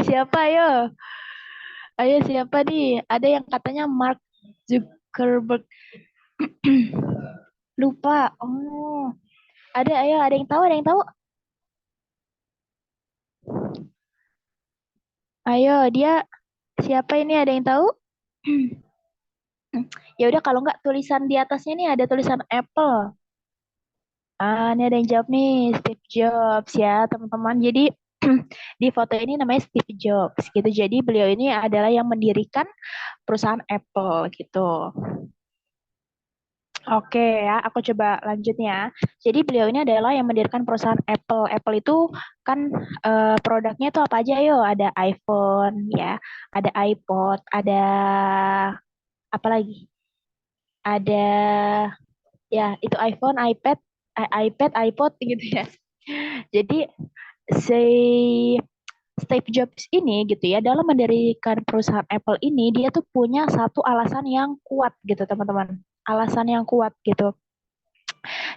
Siapa ayo? Ayo siapa nih? Ada yang katanya Mark Zuckerberg. Lupa. Oh, ada ayo, ada yang tahu, ada yang tahu? Ayo, dia siapa ini? Ada yang tahu? Ya udah kalau nggak tulisan di atasnya nih ada tulisan Apple. Ah, ini ada yang jawab nih, Steve Jobs ya, teman-teman. Jadi di foto ini namanya Steve Jobs gitu. Jadi beliau ini adalah yang mendirikan perusahaan Apple gitu. Oke ya, aku coba lanjut ya. Jadi beliau ini adalah yang mendirikan perusahaan Apple. Apple itu kan produknya itu apa aja? Yo, ada iPhone ya, ada iPod, ada apa lagi? Ada ya itu iPhone, iPad, iPod gitu ya. Jadi si Steve Jobs ini gitu ya dalam mendirikan perusahaan Apple ini dia tuh punya satu alasan yang kuat gitu teman-teman. Alasan yang kuat gitu.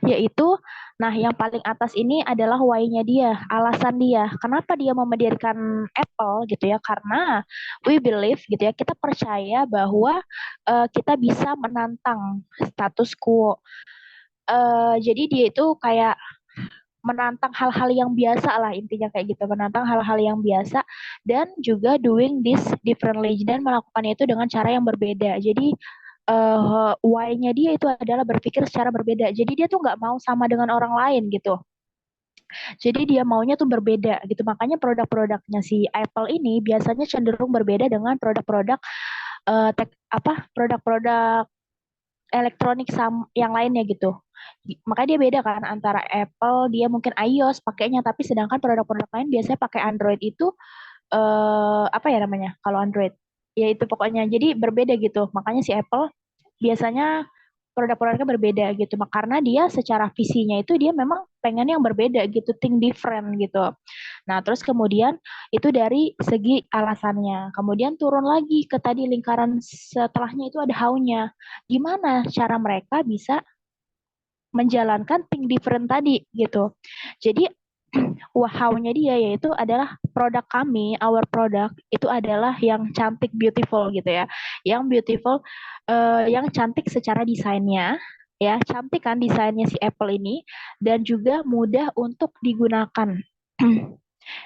Yaitu nah yang paling atas ini adalah why-nya dia, alasan dia. Kenapa dia mau mendirikan Apple gitu ya? Karena we believe gitu ya, kita percaya bahwa kita bisa menantang status quo. Jadi dia itu kayak menantang hal-hal yang biasa lah intinya kayak gitu, menantang hal-hal yang biasa dan juga doing this differently dan melakukannya itu dengan cara yang berbeda. Jadi why-nya dia itu adalah berpikir secara berbeda. Jadi dia tuh nggak mau sama dengan orang lain gitu. Jadi dia maunya tuh berbeda gitu. Makanya produk-produknya si Apple ini biasanya cenderung berbeda dengan produk-produk produk-produk elektronik yang lainnya gitu. Makanya dia beda kan antara Apple, dia mungkin iOS pakainya, tapi sedangkan produk-produk lain biasanya pakai Android itu apa ya namanya? Kalau Android, ya itu pokoknya. Jadi berbeda gitu. Makanya si Apple biasanya produk-produknya berbeda gitu. Karena dia secara visinya itu dia memang pengen yang berbeda gitu, think different gitu. Nah, terus kemudian itu dari segi alasannya. Kemudian turun lagi ke tadi lingkaran setelahnya itu ada how-nya. Gimana cara mereka bisa menjalankan think different tadi gitu. Jadi how-nya dia yaitu adalah produk kami, our product itu adalah yang cantik, beautiful gitu ya. Yang beautiful, yang cantik secara desainnya, ya cantik kan desainnya si Apple ini, dan juga mudah untuk digunakan.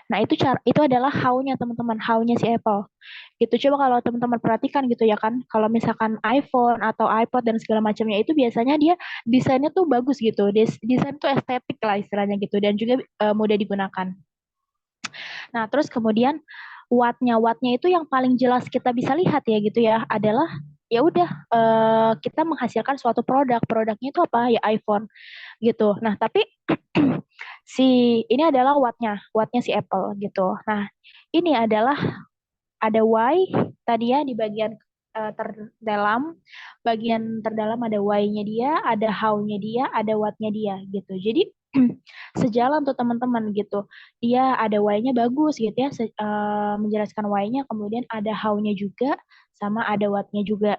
Nah, itu adalah how-nya teman-teman, how-nya si Apple. Gitu. Coba kalau teman-teman perhatikan gitu ya kan, kalau misalkan iPhone atau iPod dan segala macamnya itu biasanya dia desainnya tuh bagus gitu. Desain tuh estetik lah istilahnya gitu dan juga mudah digunakan. Nah, terus kemudian wattnya itu yang paling jelas kita bisa lihat ya gitu ya adalah ya udah kita menghasilkan suatu produknya itu apa ya iPhone gitu. Nah, tapi si ini adalah wattnya si Apple gitu. Nah, ini adalah ada why tadi ya di bagian terdalam, bagian terdalam ada why-nya dia, ada how-nya dia, ada what-nya dia gitu. Jadi sejalan tuh teman-teman gitu. Dia ada why-nya bagus gitu ya, menjelaskan why-nya, kemudian ada how-nya juga, sama ada what-nya juga.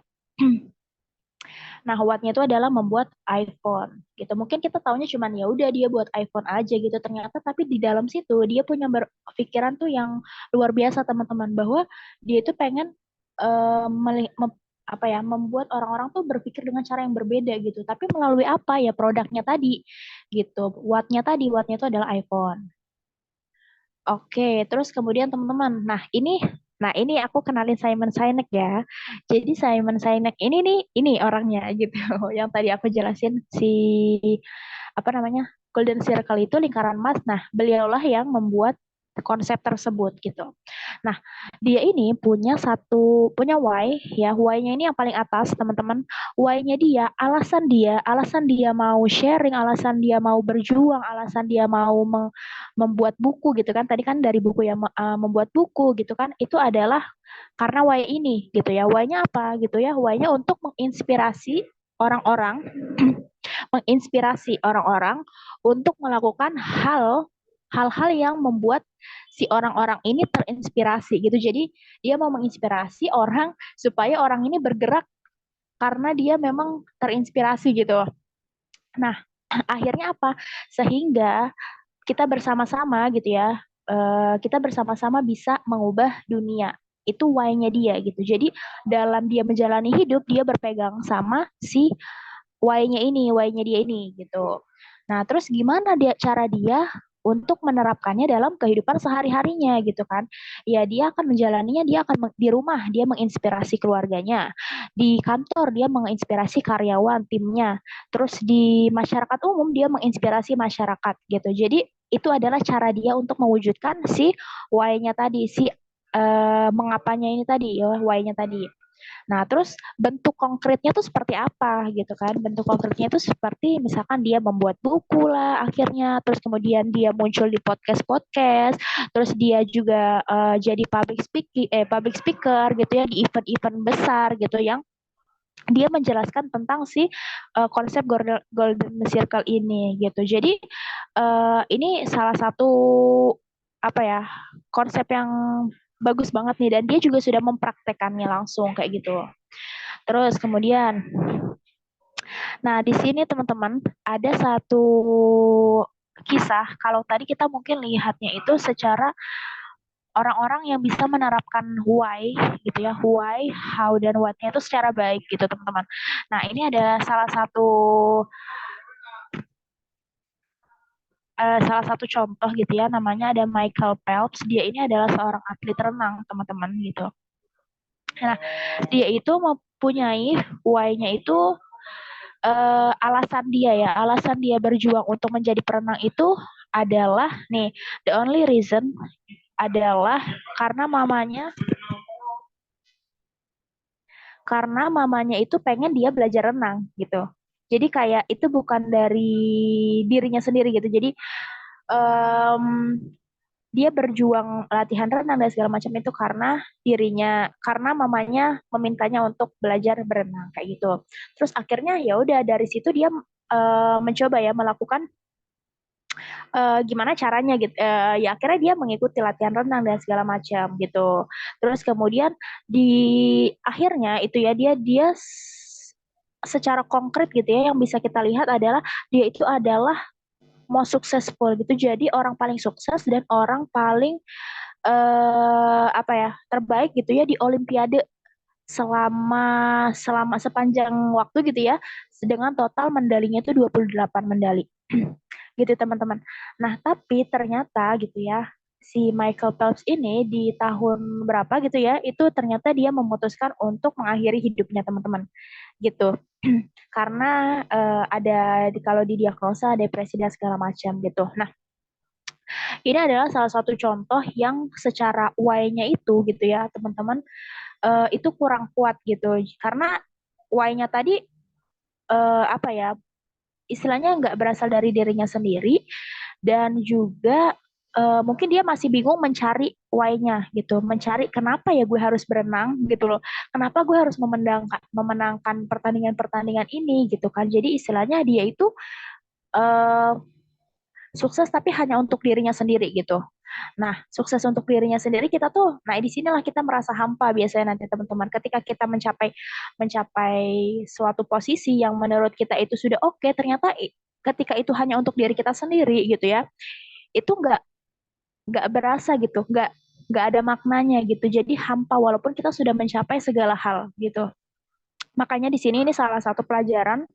Nah, what-nya itu adalah membuat iPhone gitu. Mungkin kita taunya cuman ya udah dia buat iPhone aja gitu. Ternyata tapi di dalam situ dia punya pikiran tuh yang luar biasa teman-teman bahwa dia itu pengen apa ya membuat orang-orang tuh berpikir dengan cara yang berbeda gitu. Tapi melalui apa ya produknya tadi gitu. Wattnya itu adalah iPhone. Oke, terus kemudian teman-teman, nah ini aku kenalin Simon Sinek ya. Jadi Simon Sinek ini orangnya gitu, yang tadi aku jelasin si apa namanya Golden Circle itu lingkaran emas. Nah, beliaulah yang membuat konsep tersebut gitu. Nah, dia ini punya why ya, why-nya ini yang paling atas teman-teman. Why-nya alasan dia mau sharing, alasan dia mau berjuang, alasan dia mau membuat buku gitu kan. Tadi kan dari buku yang membuat buku gitu kan. Itu adalah karena why ini gitu ya. Why-nya apa gitu ya? Why-nya untuk menginspirasi orang-orang menginspirasi orang-orang untuk melakukan hal-hal yang membuat si orang-orang ini terinspirasi gitu. Jadi dia mau menginspirasi orang supaya orang ini bergerak karena dia memang terinspirasi gitu. Nah, akhirnya apa? Sehingga kita bersama-sama gitu ya, kita bersama-sama bisa mengubah dunia. Itu why-nya dia gitu. Jadi dalam dia menjalani hidup, dia berpegang sama si why-nya dia ini gitu. Nah, terus gimana cara dia untuk menerapkannya dalam kehidupan sehari-harinya gitu kan. Ya dia akan menjalaninya, di rumah dia menginspirasi keluarganya. Di kantor dia menginspirasi karyawan, timnya. Terus di masyarakat umum dia menginspirasi masyarakat gitu. Jadi itu adalah cara dia untuk mewujudkan si why-nya tadi, si mengapanya ini tadi, ya why-nya tadi. Nah, terus bentuk konkretnya tuh seperti apa gitu kan? Bentuk konkretnya itu seperti misalkan dia membuat buku lah akhirnya, terus kemudian dia muncul di podcast-podcast, terus dia juga jadi public speaker gitu ya di event-event besar gitu yang dia menjelaskan tentang si konsep golden circle ini gitu. Jadi ini salah satu apa ya konsep yang bagus banget nih dan dia juga sudah mempraktekannya langsung kayak gitu. Terus kemudian, nah di sini teman-teman ada satu kisah. Kalau tadi kita mungkin lihatnya itu secara orang-orang yang bisa menerapkan why gitu ya, why, how dan what-nya itu secara baik gitu teman-teman. Nah ini ada salah satu contoh gitu ya, namanya ada Michael Phelps. Dia ini adalah seorang atlet renang teman-teman gitu. Nah dia itu mempunyai why-nya itu alasan dia berjuang untuk menjadi perenang itu adalah nih, the only reason adalah karena mamanya itu pengen dia belajar renang gitu. Jadi kayak itu bukan dari dirinya sendiri gitu. Jadi um, dia berjuang latihan renang dan segala macam itu karena mamanya memintanya untuk belajar berenang kayak gitu. Terus akhirnya ya udah dari situ dia mencoba ya melakukan gimana caranya gitu. Ya akhirnya dia mengikuti latihan renang dan segala macam gitu. Terus kemudian di akhirnya itu ya dia secara konkret gitu ya yang bisa kita lihat adalah dia itu adalah most successful gitu. Jadi orang paling sukses dan orang paling apa ya, terbaik gitu ya di Olimpiade selama selama sepanjang waktu gitu ya. Dengan total medalinya itu 28 medali. Gitu teman-teman. Nah, tapi ternyata gitu ya, si Michael Phelps ini di tahun berapa gitu ya, itu ternyata dia memutuskan untuk mengakhiri hidupnya teman-teman gitu. Karena ada kalau didiagnosa depresi dan segala macam gitu. Nah, ini adalah salah satu contoh yang secara why-nya itu gitu ya, teman-teman, itu kurang kuat gitu. Karena why-nya tadi apa ya, istilahnya nggak berasal dari dirinya sendiri dan juga mungkin dia masih bingung mencari why-nya gitu, mencari kenapa ya gue harus berenang gitu loh, kenapa gue harus memenangkan pertandingan-pertandingan ini gitu kan. Jadi istilahnya dia itu eh, sukses tapi hanya untuk dirinya sendiri gitu. Nah, sukses untuk dirinya sendiri kita tuh, nah di sinilah kita merasa hampa biasanya nanti teman-teman. Ketika kita mencapai mencapai suatu posisi yang menurut kita itu sudah oke, ternyata ketika itu hanya untuk diri kita sendiri gitu ya, itu nggak berasa gitu, nggak ada maknanya gitu. Jadi hampa walaupun kita sudah mencapai segala hal gitu. Makanya di sini ini salah satu pelajaran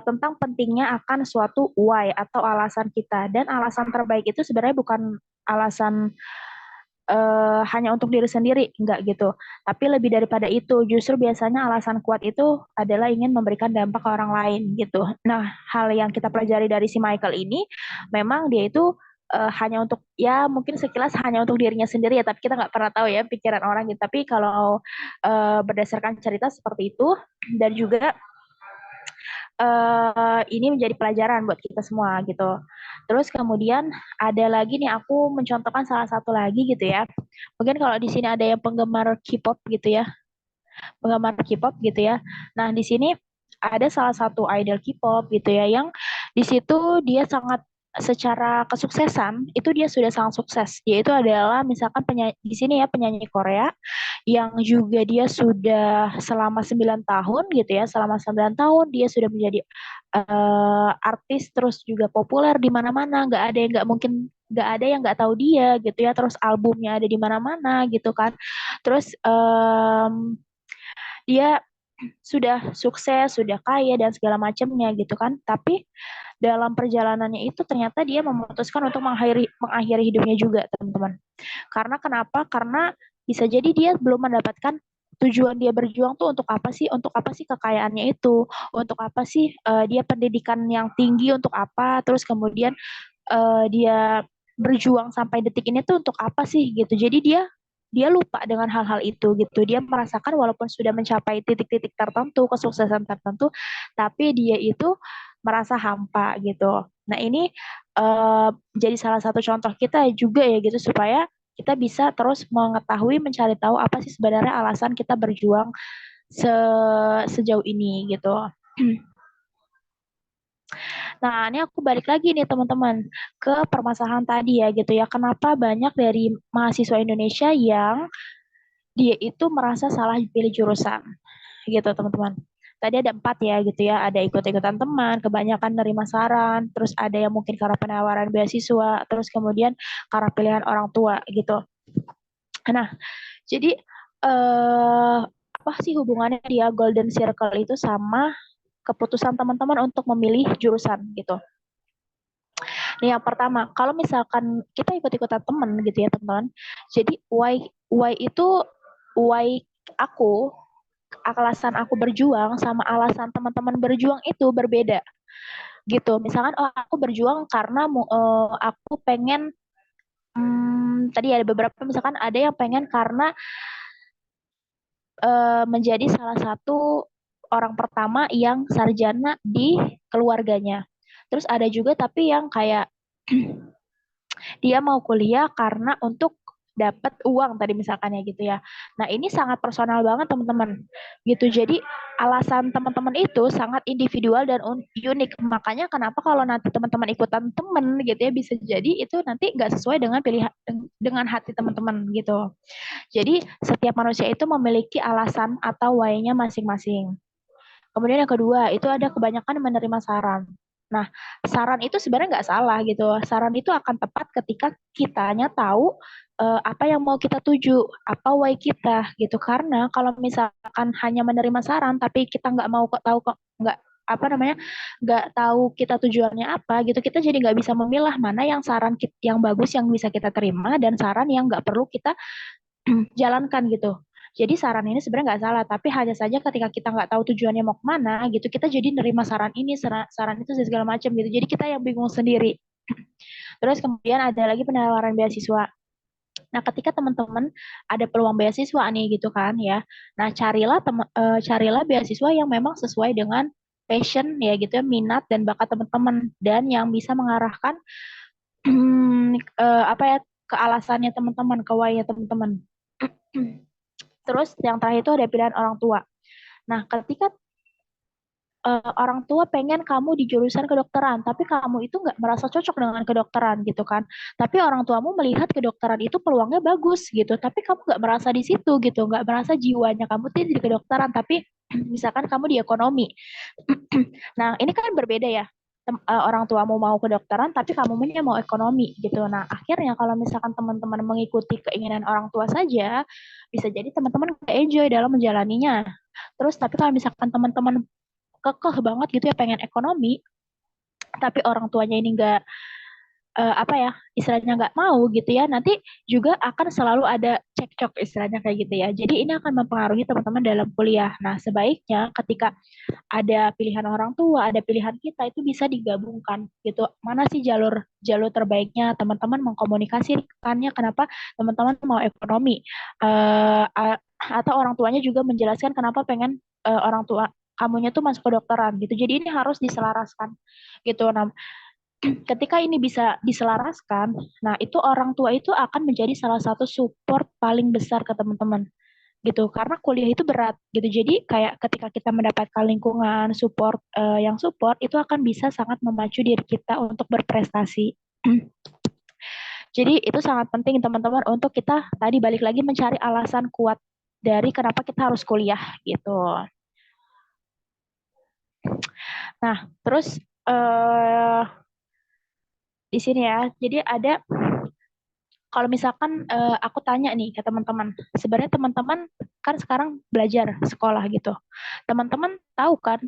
tentang pentingnya akan suatu why atau alasan kita. Dan alasan terbaik itu sebenarnya bukan alasan hanya untuk diri sendiri, enggak gitu. Tapi lebih daripada itu, justru biasanya alasan kuat itu adalah ingin memberikan dampak ke orang lain gitu. Nah, hal yang kita pelajari dari si Michael ini, memang dia itu hanya untuk, ya mungkin sekilas hanya untuk dirinya sendiri ya, tapi kita nggak pernah tahu ya pikiran orang gitu. Tapi kalau berdasarkan cerita seperti itu, dan juga ini menjadi pelajaran buat kita semua gitu. Terus kemudian ada lagi nih, aku mencontohkan salah satu lagi gitu ya. Mungkin kalau di sini ada yang penggemar K-pop gitu ya, penggemar K-pop gitu ya. Nah, di sini ada salah satu idol K-pop gitu ya, yang di situ dia sangat secara kesuksesan itu dia sudah sangat sukses. Dia itu adalah misalkan penyanyi di sini ya, penyanyi Korea yang juga dia sudah selama 9 tahun gitu ya, selama 9 tahun dia sudah menjadi artis, terus juga populer di mana-mana, nggak ada yang nggak mungkin, nggak ada yang nggak tahu dia gitu ya, terus albumnya ada di mana-mana gitu kan. Terus dia sudah sukses, sudah kaya dan segala macamnya gitu kan. Tapi dalam perjalanannya itu ternyata dia memutuskan untuk mengakhiri hidupnya juga, teman-teman. Karena kenapa? Karena bisa jadi dia belum mendapatkan tujuan dia berjuang tuh untuk apa sih? Untuk apa sih kekayaannya itu? Untuk apa sih dia pendidikan yang tinggi untuk apa? Terus kemudian dia berjuang sampai detik ini tuh untuk apa sih gitu. Jadi dia dia lupa dengan hal-hal itu gitu. Dia merasakan walaupun sudah mencapai titik-titik tertentu, kesuksesan tertentu, tapi dia itu merasa hampa gitu. Nah, ini jadi salah satu contoh kita juga ya gitu, supaya kita bisa terus mengetahui, mencari tahu apa sih sebenarnya alasan kita berjuang sejauh ini gitu. Nah, ini aku balik lagi nih teman-teman ke permasalahan tadi ya gitu ya. Kenapa banyak dari mahasiswa Indonesia yang dia itu merasa salah pilih jurusan gitu teman-teman. Tadi ada 4 ya gitu ya. Ada ikut-ikutan teman, kebanyakan nerima saran, terus ada yang mungkin karena penawaran beasiswa, terus kemudian karena pilihan orang tua gitu. Nah, jadi apa sih hubungannya dia golden circle itu sama keputusan teman-teman untuk memilih jurusan gitu. Nih yang pertama, kalau misalkan kita ikut-ikutan temen gitu ya teman-teman, jadi why itu why aku alasan aku berjuang sama alasan teman-teman berjuang itu berbeda gitu. Misalkan oh aku berjuang karena aku pengen tadi ada beberapa, misalkan ada yang pengen karena menjadi salah satu orang pertama yang sarjana di keluarganya. Terus ada juga tapi yang kayak dia mau kuliah karena untuk dapat uang tadi misalkan ya gitu ya. Nah, ini sangat personal banget teman-teman. Gitu. Jadi alasan teman-teman itu sangat individual dan unik. Makanya kenapa kalau nanti teman-teman ikutan teman gitu ya, bisa jadi itu nanti nggak sesuai dengan pilihan dengan hati teman-teman gitu. Jadi setiap manusia itu memiliki alasan atau why-nya masing-masing. Kemudian yang kedua, itu ada kebanyakan menerima saran. Nah, saran itu sebenarnya nggak salah gitu. Saran itu akan tepat ketika kitanya tahu apa yang mau kita tuju, apa why kita gitu. Karena kalau misalkan hanya menerima saran tapi kita nggak mau kok tahu kok nggak apa namanya nggak tahu kita tujuannya apa gitu, kita jadi nggak bisa memilah mana yang saran yang bagus yang bisa kita terima dan saran yang nggak perlu kita jalankan gitu. Jadi saran ini sebenarnya nggak salah, tapi hanya saja ketika kita nggak tahu tujuannya mau kemana gitu, kita jadi nerima saran ini, saran itu segala macam gitu. Jadi kita yang bingung sendiri. Terus kemudian ada lagi penawaran beasiswa. Nah, ketika teman-teman ada peluang beasiswa nih gitu kan ya. Nah, carilah beasiswa yang memang sesuai dengan passion ya gitu ya, minat dan bakat teman-teman dan yang bisa mengarahkan apa ya ke alasannya teman-teman, ke why-nya teman-teman. Terus yang terakhir itu ada pilihan orang tua. Nah, ketika orang tua pengen kamu di jurusan kedokteran, tapi kamu itu nggak merasa cocok dengan kedokteran gitu kan. Tapi orang tuamu melihat kedokteran itu peluangnya bagus gitu, tapi kamu nggak merasa di situ gitu, nggak merasa jiwanya kamu tuh di kedokteran, tapi misalkan kamu di ekonomi. Nah, ini kan berbeda ya. Orang tuamu mau kedokteran, tapi kamu mau ekonomi gitu. Nah, akhirnya kalau misalkan teman-teman mengikuti keinginan orang tua saja, bisa jadi teman-teman nggak enjoy dalam menjalaninya. Terus, tapi kalau misalkan teman-teman kekeh banget gitu ya pengen ekonomi, tapi orang tuanya ini nggak apa ya istilahnya nggak mau gitu ya, nanti juga akan selalu ada cekcok istilahnya kayak gitu ya. Jadi ini akan mempengaruhi teman-teman dalam kuliah. Nah, sebaiknya ketika ada pilihan orang tua, ada pilihan kita, itu bisa digabungkan gitu. Mana sih jalur jalur terbaiknya, teman-teman mengkomunikasikannya kenapa teman-teman mau ekonomi, atau orang tuanya juga menjelaskan kenapa pengen orang tua kamunya tuh masuk kedokteran gitu. Jadi ini harus diselaraskan gitu. Nah, ketika ini bisa diselaraskan, nah itu orang tua itu akan menjadi salah satu support paling besar ke teman-teman gitu, karena kuliah itu berat gitu. Jadi kayak ketika kita mendapatkan lingkungan support yang support, itu akan bisa sangat memacu diri kita untuk berprestasi. Jadi itu sangat penting teman-teman untuk kita tadi balik lagi mencari alasan kuat dari kenapa kita harus kuliah gitu. Nah, terus di sini ya, jadi ada kalau misalkan aku tanya nih ke teman-teman, sebenarnya teman-teman kan sekarang belajar sekolah gitu. Teman-teman tahu kan?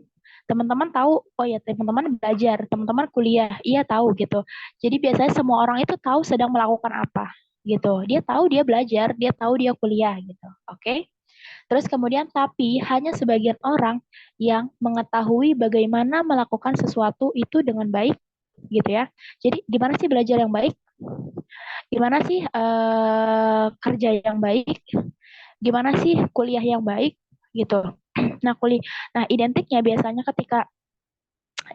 Teman-teman tahu, oh ya teman-teman belajar, teman-teman kuliah, iya tahu gitu. Jadi biasanya semua orang itu tahu sedang melakukan apa gitu. Dia tahu dia belajar, dia tahu dia kuliah gitu. Oke? Terus kemudian tapi hanya sebagian orang yang mengetahui bagaimana melakukan sesuatu itu dengan baik gitu ya. Jadi gimana sih belajar yang baik? Gimana sih kerja yang baik? Gimana sih kuliah yang baik gitu. Nah, identiknya biasanya ketika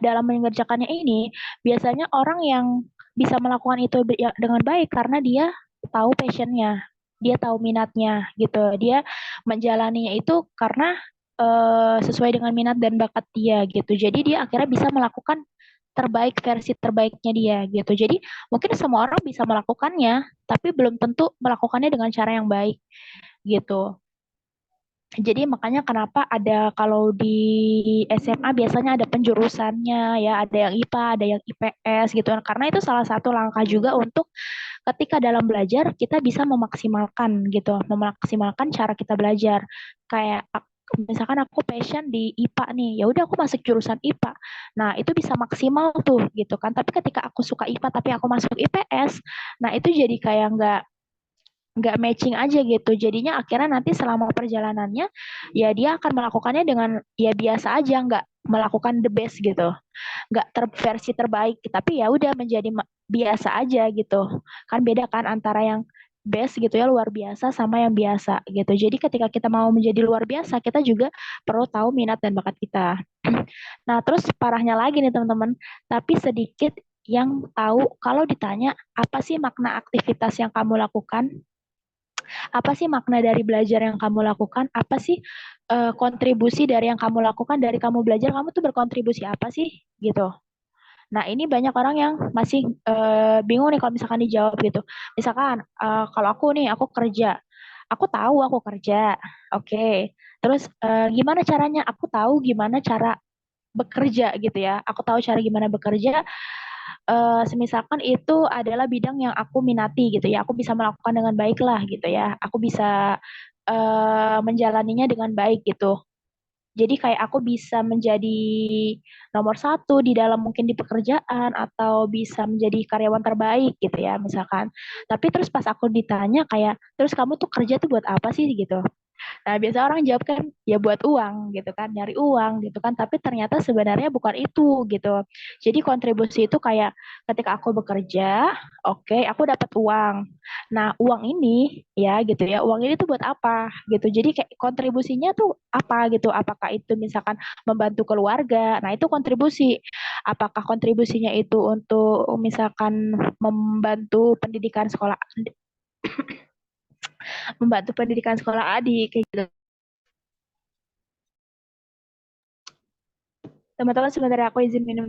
dalam mengerjakannya ini, biasanya orang yang bisa melakukan itu dengan baik karena dia tahu passionnya, dia tahu minatnya gitu. Dia menjalaninya itu karena sesuai dengan minat dan bakat dia gitu. Jadi dia akhirnya bisa melakukan terbaik versi terbaiknya dia gitu. Jadi mungkin semua orang bisa melakukannya, tapi belum tentu melakukannya dengan cara yang baik gitu. Jadi makanya kenapa ada kalau di SMA biasanya ada penjurusannya ya, ada yang IPA, ada yang IPS gitu. Karena itu salah satu langkah juga untuk ketika dalam belajar kita bisa memaksimalkan gitu, memaksimalkan cara kita belajar. Kayak misalkan aku passion di IPA nih, ya udah aku masuk jurusan IPA. Nah, itu bisa maksimal tuh gitu kan. Tapi ketika aku suka IPA tapi aku masuk IPS, nah itu jadi kayak nggak matching aja gitu. Jadinya akhirnya nanti selama perjalanannya ya dia akan melakukannya dengan ya biasa aja, nggak melakukan the best gitu, nggak versi terbaik, tapi ya udah menjadi biasa aja gitu. Kan beda kan antara yang best gitu ya, luar biasa sama yang biasa gitu. Jadi ketika kita mau menjadi luar biasa, kita juga perlu tahu minat dan bakat kita. Nah, terus parahnya lagi nih teman-teman, tapi sedikit yang tahu kalau ditanya apa sih makna aktivitas yang kamu lakukan, apa sih makna dari belajar yang kamu lakukan, apa sih kontribusi dari yang kamu lakukan, dari kamu belajar kamu tuh berkontribusi apa sih gitu. Nah, ini banyak orang yang masih bingung nih kalau misalkan dijawab gitu. Misalkan kalau aku nih, aku kerja. Aku tahu aku kerja. Oke. Terus gimana caranya? Aku tahu gimana cara bekerja gitu ya. Aku tahu cara gimana bekerja. Semisalkan itu adalah bidang yang aku minati gitu ya. Aku bisa melakukan dengan baik lah gitu ya. Aku bisa menjalaninya dengan baik gitu. Jadi kayak aku bisa menjadi nomor satu di dalam mungkin di pekerjaan atau bisa menjadi karyawan terbaik gitu ya misalkan. Tapi terus pas aku ditanya kayak, terus kamu tuh kerja tuh buat apa sih gitu? Nah, biasa orang jawab kan ya buat uang gitu kan, nyari uang gitu kan, tapi ternyata sebenarnya bukan itu gitu. Jadi kontribusi itu kayak ketika aku bekerja, oke, aku dapat uang. Nah, uang ini ya gitu ya, uang ini tuh buat apa gitu. Jadi kayak kontribusinya tuh apa gitu. Apakah itu misalkan membantu keluarga? Nah, itu kontribusi. Apakah kontribusinya itu untuk misalkan membantu pendidikan sekolah membantu pendidikan sekolah adik kayak gitu. Teman-teman sebentar aku izin minum.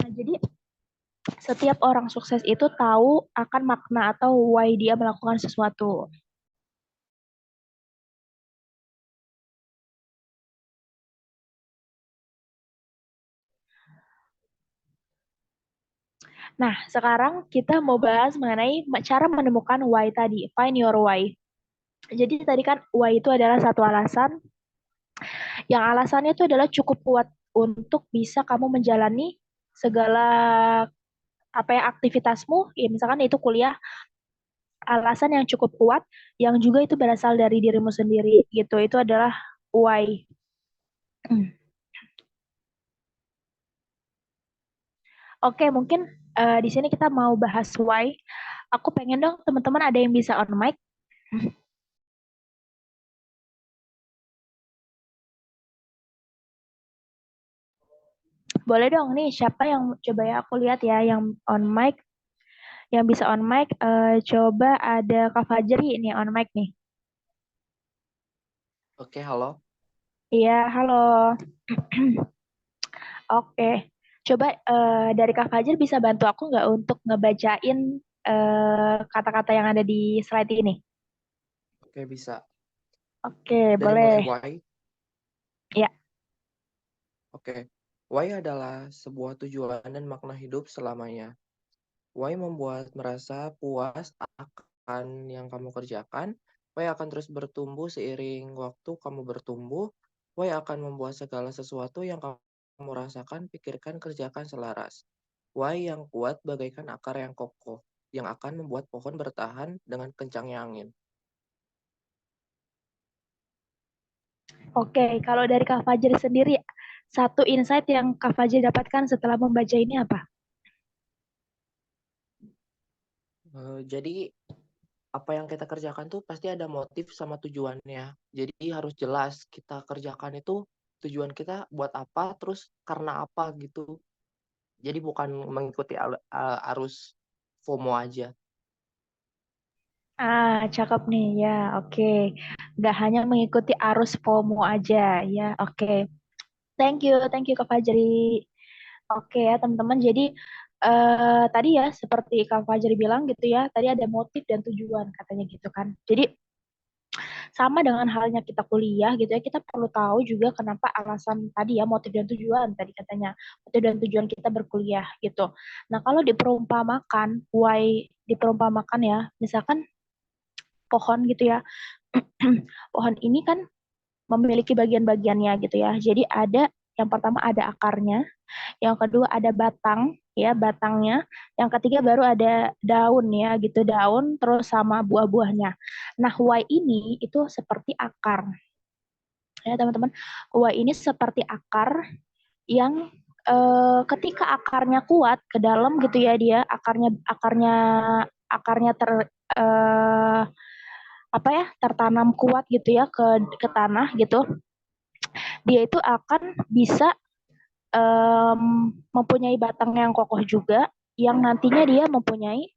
Nah, jadi setiap orang sukses itu tahu akan makna atau why dia melakukan sesuatu. Nah, sekarang kita mau bahas mengenai cara menemukan why tadi, find your why. Jadi tadi kan why itu adalah satu alasan, yang alasannya itu adalah cukup kuat untuk bisa kamu menjalani segala apa ya aktivitasmu, ya misalkan itu kuliah, alasan yang cukup kuat, yang juga itu berasal dari dirimu sendiri gitu. Itu adalah why. Oke, mungkin di sini kita mau bahas why. Aku pengen dong teman-teman ada yang bisa on mic. Boleh dong nih, siapa yang coba ya aku lihat ya yang on mic, yang bisa on mic. Coba ada Kak Fajri ini on mic nih. Oke, halo. Iya, halo. Oke, coba dari Kak Fajri bisa bantu aku nggak untuk ngebacain kata-kata yang ada di slide ini? Oke, bisa. Oke, Dari mulai boleh. why. Ya. Oke. Why adalah sebuah tujuan dan makna hidup selamanya. Why membuat merasa puas akan yang kamu kerjakan. Why akan terus bertumbuh seiring waktu kamu bertumbuh. Why akan membuat segala sesuatu yang kamu rasakan, pikirkan, kerjakan selaras. Why yang kuat bagaikan akar yang kokoh, yang akan membuat pohon bertahan dengan kencangnya angin. Oke, kalau dari Kak Fajri sendiri, satu insight yang Kak Fajri dapatkan setelah membaca ini apa? Jadi apa yang kita kerjakan tuh pasti ada motif sama tujuannya. Jadi harus jelas kita kerjakan itu tujuan kita buat apa, terus karena apa gitu. Jadi bukan mengikuti arus FOMO aja. Cakep nih ya, oke. Nggak hanya mengikuti arus FOMO aja, ya, oke. Thank you Kak Fajri. Oke ya teman-teman, jadi tadi ya seperti Kak Fajri bilang gitu ya, tadi ada motif dan tujuan katanya gitu kan. Jadi sama dengan halnya kita kuliah gitu ya, kita perlu tahu juga kenapa alasan tadi ya, motif dan tujuan tadi katanya, motif dan tujuan kita berkuliah gitu. Nah kalau diperumpamakan, why diperumpamakan ya, misalkan pohon gitu ya, pohon ini kan memiliki bagian-bagiannya gitu ya. Jadi ada yang pertama ada akarnya, yang kedua ada batang ya, batangnya, yang ketiga baru ada daun ya gitu, daun terus sama buah-buahnya. Nah, why ini itu seperti akar. Ya, teman-teman. Why ini seperti akar yang ketika akarnya kuat ke dalam gitu ya, dia akarnya akarnya akarnya ter eh, apa ya, tertanam kuat gitu ya ke tanah gitu, dia itu akan bisa mempunyai batang yang kokoh juga, yang nantinya dia mempunyai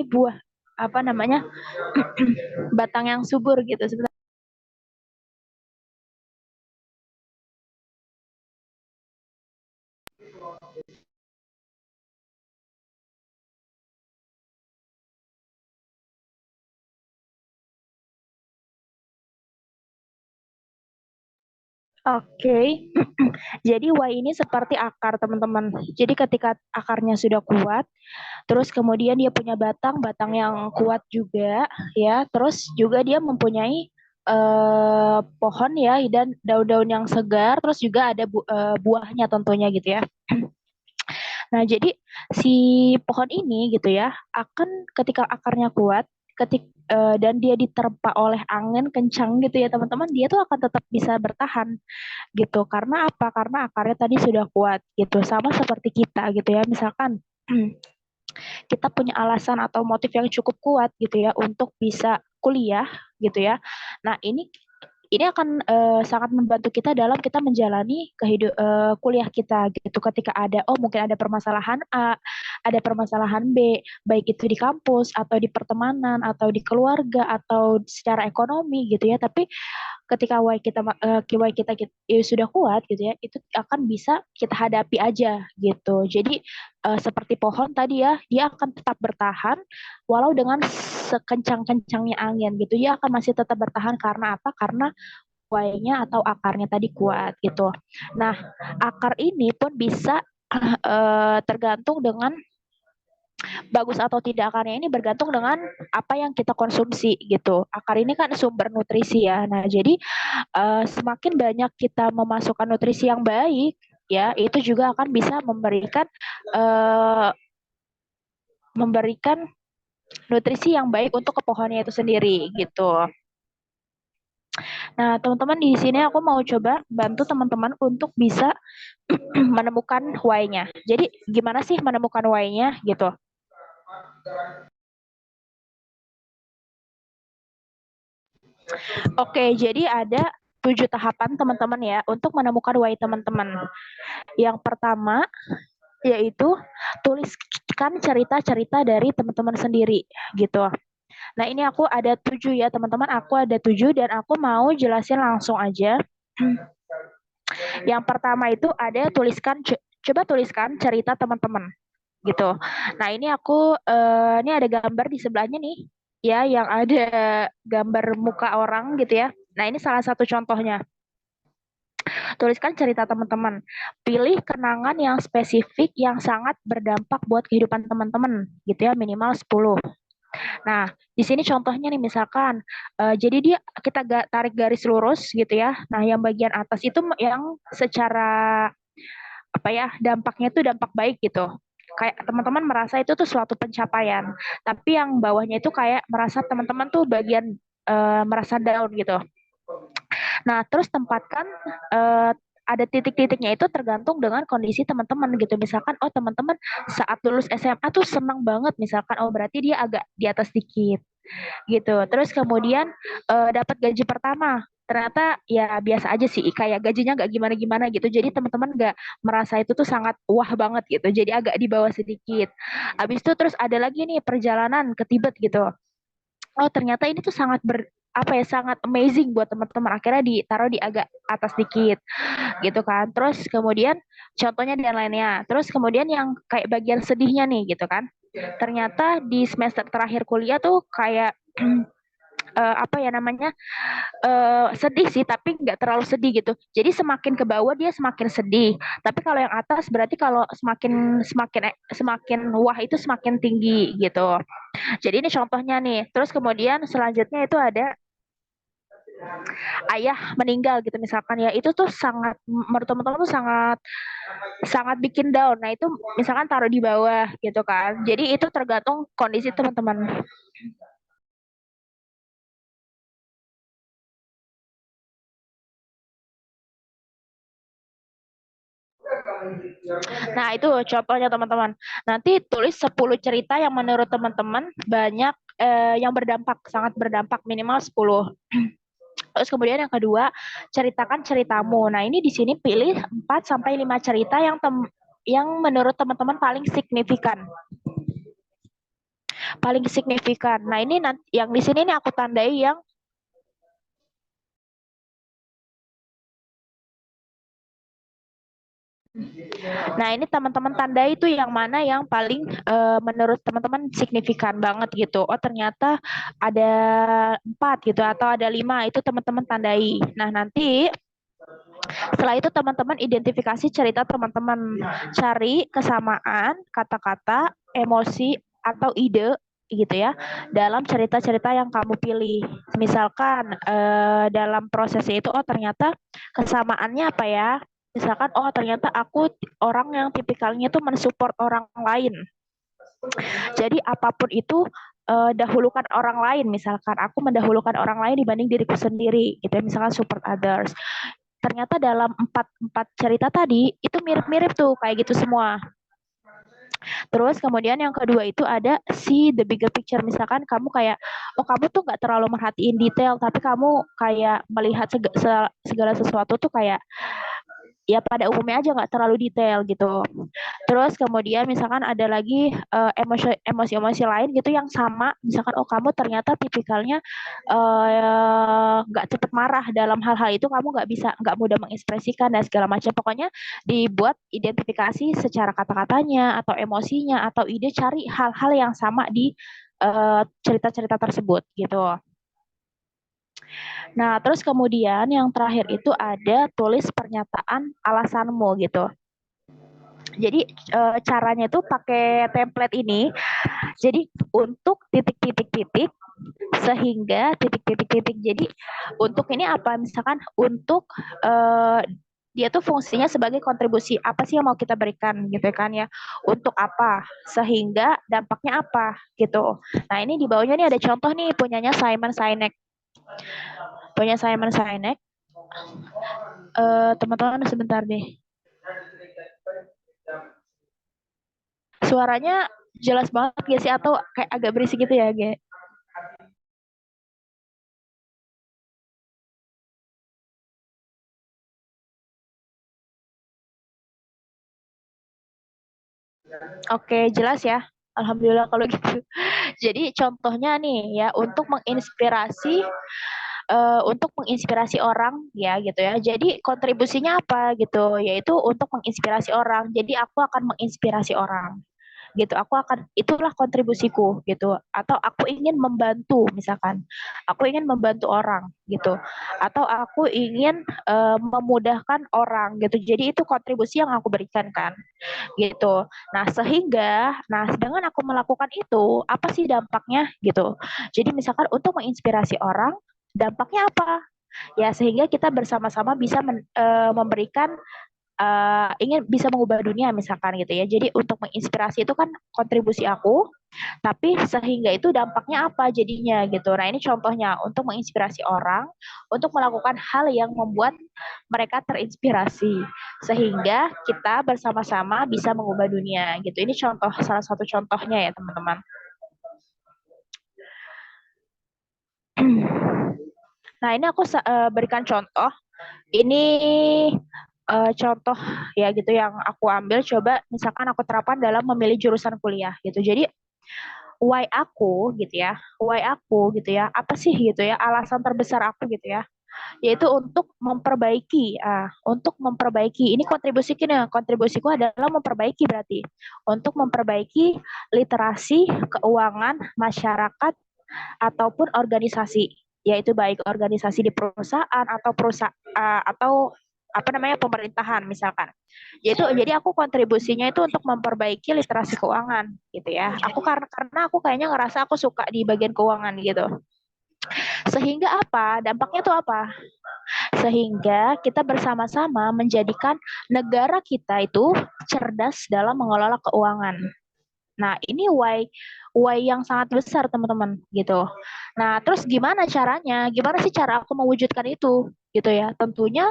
buah apa namanya batang yang subur gitu. Oke, jadi Y ini seperti akar teman-teman. Jadi ketika akarnya sudah kuat, terus kemudian dia punya batang yang kuat juga, ya. Terus juga dia mempunyai pohon ya dan daun-daun yang segar, terus juga ada buahnya tentunya gitu ya. Nah, jadi si pohon ini gitu ya, akan ketika akarnya kuat, dan dia diterpa oleh angin kencang gitu ya teman-teman, dia tuh akan tetap bisa bertahan gitu. Karena apa? Karena akarnya tadi sudah kuat gitu. Sama seperti kita gitu ya. Misalkan kita punya alasan atau motif yang cukup kuat gitu ya untuk bisa kuliah gitu ya. Nah, ini akan sangat membantu kita dalam kita menjalani kuliah kita gitu. Ketika ada mungkin ada permasalahan A, ada permasalahan B, baik itu di kampus atau di pertemanan atau di keluarga atau secara ekonomi gitu ya. Tapi ketika Y kita sudah kuat gitu ya, itu akan bisa kita hadapi aja gitu. Jadi seperti pohon tadi ya, dia akan tetap bertahan walau dengan sekencang-kencangnya angin gitu. Dia akan masih tetap bertahan karena apa? Karena Y-nya atau akarnya tadi kuat gitu. Nah, akar ini pun bisa tergantung dengan bagus atau tidak akarnya ini bergantung dengan apa yang kita konsumsi gitu. Akar ini kan sumber nutrisi ya. Nah, jadi semakin banyak kita memasukkan nutrisi yang baik, ya itu juga akan bisa uh, memberikan nutrisi yang baik untuk ke pohonnya itu sendiri gitu. Nah, teman-teman di sini aku mau coba bantu teman-teman untuk bisa menemukan Y-nya. Jadi gimana sih menemukan Y-nya gitu? Oke, jadi ada 7 tahapan teman-teman ya untuk menemukan Y teman-teman. Yang pertama yaitu tuliskan cerita-cerita dari teman-teman sendiri gitu. Nah, ini aku ada 7 ya teman-teman, aku ada 7 dan aku mau jelasin langsung aja. Yang pertama itu ada coba tuliskan cerita teman-teman gitu. Nah, ini ada gambar di sebelahnya nih ya yang ada gambar muka orang gitu ya. Nah, ini salah satu contohnya. Tuliskan cerita teman-teman. Pilih kenangan yang spesifik yang sangat berdampak buat kehidupan teman-teman gitu ya, minimal 10. Nah, di sini contohnya nih misalkan jadi kita tarik garis lurus gitu ya. Nah, yang bagian atas itu yang secara apa ya, dampaknya itu dampak baik gitu. Kayak teman-teman merasa itu tuh suatu pencapaian. Tapi yang bawahnya itu kayak merasa teman-teman tuh bagian merasa down gitu. Nah, terus tempatkan ada titik-titiknya itu tergantung dengan kondisi teman-teman gitu. Misalkan, teman-teman saat lulus SMA tuh senang banget. Misalkan, berarti dia agak di atas dikit gitu. Terus kemudian dapat gaji pertama. Ternyata ya biasa aja sih, kayak gajinya nggak gimana-gimana gitu. Jadi teman-teman nggak merasa itu tuh sangat wah banget gitu. Jadi agak di bawah sedikit. Habis itu terus ada lagi nih perjalanan ke Tibet gitu. Ternyata ini tuh sangat amazing buat teman-teman, akhirnya ditaruh di agak atas dikit gitu kan. Terus kemudian contohnya dan lainnya, terus kemudian yang kayak bagian sedihnya nih gitu kan, ternyata di semester terakhir kuliah tuh kayak apa ya namanya, sedih sih tapi nggak terlalu sedih gitu. Jadi semakin ke bawah dia semakin sedih, tapi kalau yang atas berarti kalau semakin semakin semakin wah itu semakin tinggi gitu. Jadi ini contohnya nih. Terus kemudian selanjutnya itu ada ayah meninggal gitu misalkan ya. Itu tuh sangat menurut teman-teman tuh sangat sangat bikin down. Nah, itu misalkan taruh di bawah gitu kan. Jadi itu tergantung kondisi teman-teman. Nah, itu contohnya teman-teman. Nanti tulis 10 cerita yang menurut teman-teman banyak yang berdampak, sangat berdampak minimal 10. Terus kemudian yang kedua, ceritakan ceritamu. Nah, ini di sini pilih 4 sampai 5 cerita yang menurut teman-teman paling signifikan. Paling signifikan. Nah, ini yang di sini nih aku tandai yang Nah, ini teman-teman tandai itu yang mana yang paling menurut teman-teman signifikan banget gitu. Ternyata ada 4 gitu atau ada 5 itu teman-teman tandai. Nah, nanti Setelah itu teman-teman identifikasi cerita teman-teman, cari kesamaan kata-kata, emosi atau ide gitu ya dalam cerita-cerita yang kamu pilih. Misalkan dalam prosesnya itu ternyata kesamaannya apa ya? Misalkan ternyata aku orang yang tipikalnya itu mensupport orang lain. Jadi apapun itu dahulukan orang lain, misalkan aku mendahulukan orang lain dibanding diriku sendiri gitu ya, misalkan support others. Ternyata dalam empat cerita tadi itu mirip-mirip tuh kayak gitu semua. Terus kemudian yang kedua itu ada si the bigger picture, misalkan kamu kayak kamu tuh nggak terlalu merhatiin detail tapi kamu kayak melihat segala sesuatu tuh kayak ya pada umumnya aja nggak terlalu detail gitu. Terus kemudian misalkan ada lagi emosi-emosi lain gitu yang sama, misalkan kamu ternyata tipikalnya nggak cepet marah dalam hal-hal itu, kamu nggak mudah mengekspresikan dan segala macam. Pokoknya dibuat identifikasi secara kata-katanya atau emosinya atau ide, cari hal-hal yang sama di cerita-cerita tersebut gitu. Nah, terus kemudian yang terakhir itu ada tulis pernyataan alasanmu gitu. Jadi caranya itu pakai template ini. Jadi untuk titik-titik-titik sehingga titik-titik-titik. Jadi untuk ini apa? Misalkan untuk dia tuh fungsinya sebagai kontribusi apa sih yang mau kita berikan gitu kan ya, untuk apa, sehingga dampaknya apa gitu. Nah ini di bawahnya nih ada contoh nih punyanya Simon Sinek. Punya Simon Sinek. Teman-teman sebentar deh. Suaranya jelas banget gak sih atau kayak agak berisik gitu ya, Ge? Oke, jelas ya. Alhamdulillah kalau gitu. Jadi contohnya nih ya untuk menginspirasi orang ya gitu ya. Jadi kontribusinya apa gitu? Yaitu untuk menginspirasi orang. Jadi aku akan menginspirasi orang gitu, itulah kontribusiku gitu, atau aku ingin membantu, misalkan aku ingin membantu orang gitu, atau aku ingin memudahkan orang gitu, jadi itu kontribusi yang aku berikan kan gitu. Nah dengan aku melakukan itu apa sih dampaknya gitu, jadi misalkan untuk menginspirasi orang dampaknya apa ya, sehingga kita bersama-sama bisa memberikan ingin bisa mengubah dunia misalkan gitu ya. Jadi untuk menginspirasi itu kan kontribusi aku, tapi sehingga itu dampaknya apa jadinya gitu. Nah ini contohnya untuk menginspirasi orang untuk melakukan hal yang membuat mereka terinspirasi sehingga kita bersama-sama bisa mengubah dunia gitu. Ini salah satu contohnya ya teman-teman. Nah ini aku berikan contoh. Ini contoh ya gitu yang aku ambil, coba misalkan aku terapkan dalam memilih jurusan kuliah gitu. Jadi why aku gitu ya, apa sih gitu ya alasan terbesar aku gitu ya, yaitu untuk memperbaiki ini kontribusiku adalah memperbaiki, berarti untuk memperbaiki literasi keuangan masyarakat ataupun organisasi, yaitu baik organisasi di perusahaan atau atau apa namanya pemerintahan misalkan. Jadi aku kontribusinya itu untuk memperbaiki literasi keuangan gitu ya. Karena aku kayaknya ngerasa aku suka di bagian keuangan gitu. Sehingga apa? Dampaknya tuh apa? Sehingga kita bersama-sama menjadikan negara kita itu cerdas dalam mengelola keuangan. Nah, ini why yang sangat besar, teman-teman, gitu. Nah, terus gimana caranya? Gimana sih cara aku mewujudkan itu? Gitu ya. Tentunya